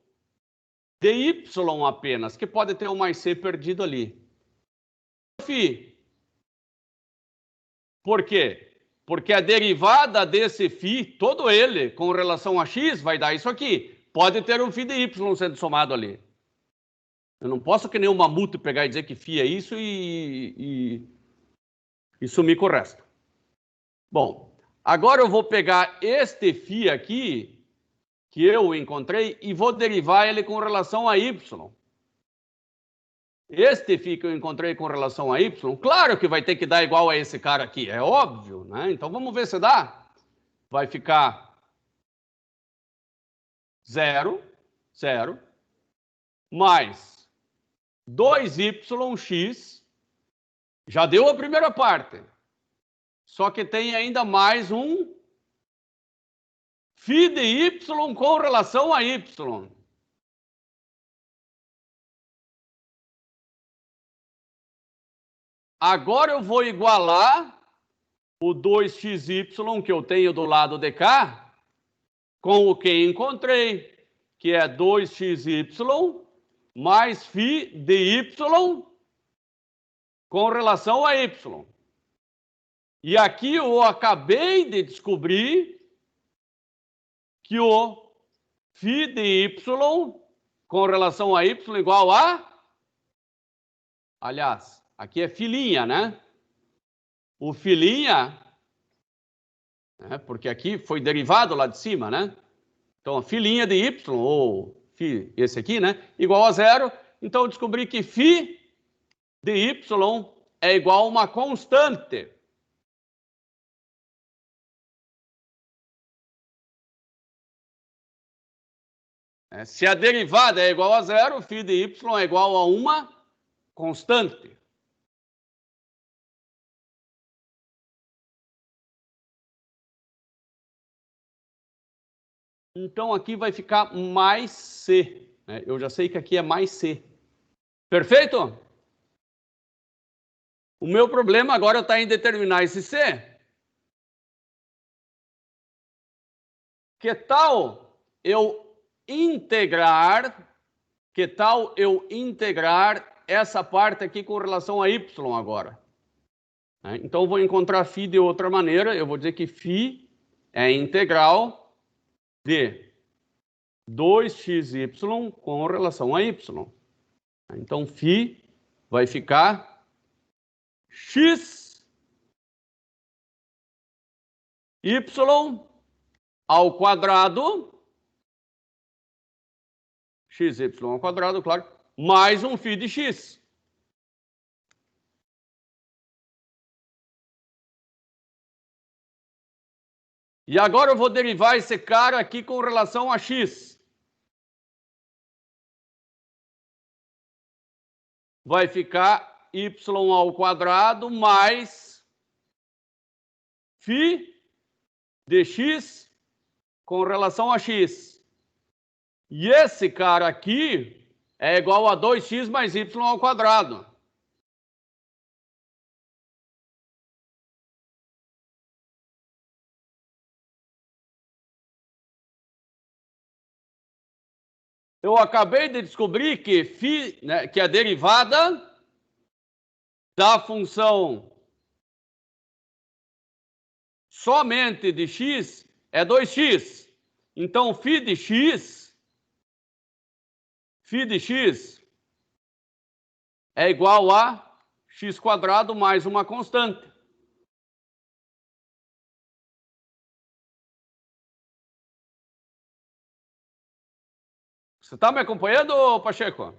de y apenas, que pode ter um mais c perdido ali. Φ. Por quê? Porque a derivada desse φ, todo ele, com relação a x, vai dar isso aqui. Pode ter um φ de y sendo somado ali. Eu não posso que nem um mamute pegar e dizer que φ é isso e sumir com o resto. Bom, agora eu vou pegar este φ aqui, que eu encontrei, e vou derivar ele com relação a y. Este φ que eu encontrei com relação a y, claro que vai ter que dar igual a esse cara aqui, é óbvio, né? Então vamos ver se dá. Vai ficar 0, mais 2yx, já deu a primeira parte. Só que tem ainda mais um φ de y com relação a y. Agora eu vou igualar o 2xy que eu tenho do lado de cá com o que encontrei, que é 2xy mais φ de y com relação a y. E aqui eu acabei de descobrir que o φ de y com relação a y igual a... Aliás, aqui é filhinha, né? O filhinha, né? Porque aqui foi derivado lá de cima, né? Então, a filhinha de y, ou φ, esse aqui, né? Igual a 0. Então, eu descobri que φ de y é igual a uma constante. Se a derivada é igual a 0, φ de y é igual a uma constante. Então, aqui vai ficar mais c. Né? Eu já sei que aqui é mais c. Perfeito? O meu problema agora está em determinar esse c. Que tal eu integrar essa parte aqui com relação a y agora? Então, eu vou encontrar φ de outra maneira. Eu vou dizer que φ é integral de 2xy com relação a y. Então, φ vai ficar x y ao quadrado, xy ao quadrado, claro, mais um φ de x. E agora eu vou derivar esse cara aqui com relação a x. Vai ficar y ao quadrado mais φ de x com relação a x. E esse cara aqui é igual a 2x mais y ao quadrado. Eu acabei de descobrir que φ, né, que a derivada da função somente de x é 2x. Então, φ de x é igual a x quadrado mais uma constante. Você está me acompanhando, Pacheco?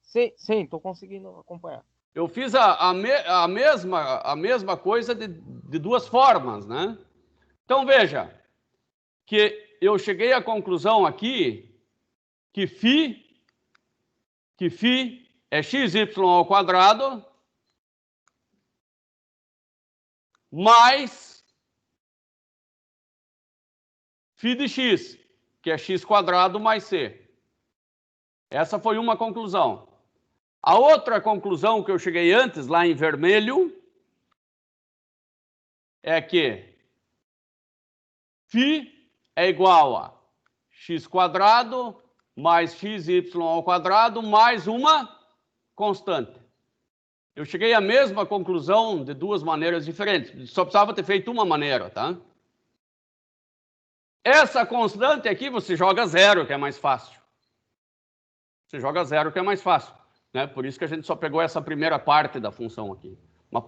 Sim, estou conseguindo acompanhar. Eu fiz a mesma coisa de duas formas, né? Então, veja, que eu cheguei à conclusão aqui que φ é xy ao quadrado mais φ de x, que é x quadrado mais c. Essa foi uma conclusão. A outra conclusão que eu cheguei antes, lá em vermelho, é que φ é igual a x quadrado mais xy ao quadrado mais uma constante. Eu cheguei à mesma conclusão de duas maneiras diferentes. Só precisava ter feito uma maneira, tá? Essa constante aqui você joga zero, que é mais fácil. Você joga zero, que é mais fácil. Né? Por isso que a gente só pegou essa primeira parte da função aqui. Mas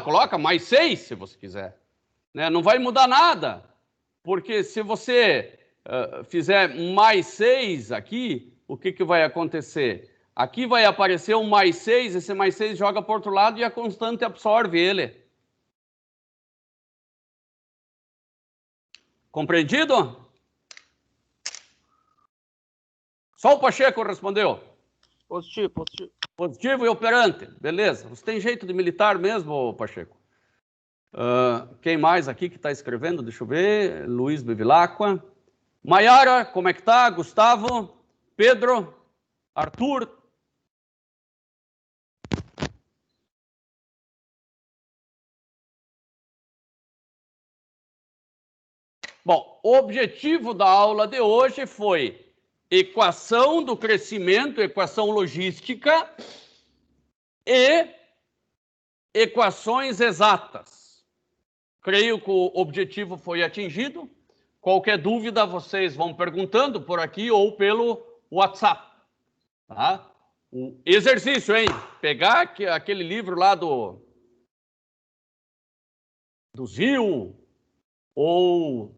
coloca mais 6, se você quiser. Né? Não vai mudar nada. Porque se você fizer mais 6 aqui, o que vai acontecer? Aqui vai aparecer um mais 6, esse mais 6 joga para o outro lado e a constante absorve ele. Compreendido? Só o Pacheco respondeu. Positivo. Positivo e operante. Beleza. Você tem jeito de militar mesmo, Pacheco? Quem mais aqui que está escrevendo? Deixa eu ver. Luiz Bevilacqua. Maiara, como é que tá? Gustavo? Pedro? Arthur? Bom, o objetivo da aula de hoje foi equação do crescimento, equação logística e equações exatas. Creio que o objetivo foi atingido. Qualquer dúvida, vocês vão perguntando por aqui ou pelo WhatsApp. Tá? O exercício, hein? Pegar aquele livro lá do Zil, ou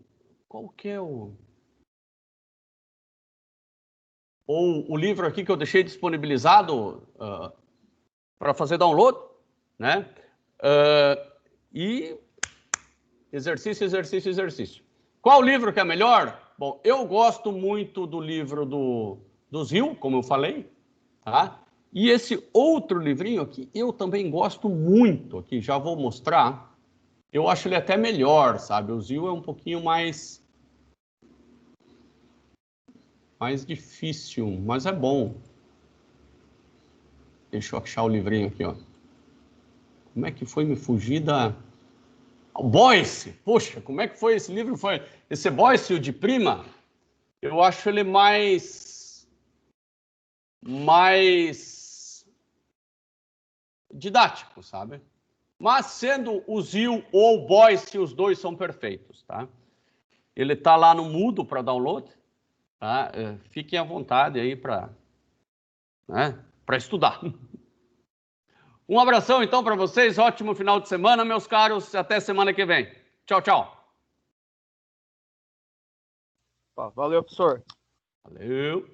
qual que é ou o livro aqui que eu deixei disponibilizado para fazer download, né? E exercício. Qual livro que é melhor? Bom, eu gosto muito do livro do Zil, como eu falei, tá? E esse outro livrinho aqui, eu também gosto muito, aqui já vou mostrar. Eu acho ele até melhor, sabe? O Zil é um pouquinho mais difícil, mas é bom. Deixa eu achar o livrinho aqui, ó. Como é que foi me fugir da... Boyce! Poxa, como é que foi esse livro? Foi esse Boyce, o de prima? Eu acho ele mais didático, sabe? Mas sendo o Zil ou o Boyce, os dois são perfeitos, tá? Ele tá lá no Moodle para download, tá? Fiquem à vontade aí para estudar. Um abração, então, para vocês. Ótimo final de semana, meus caros. Até semana que vem. Tchau, tchau. Valeu, professor. Valeu.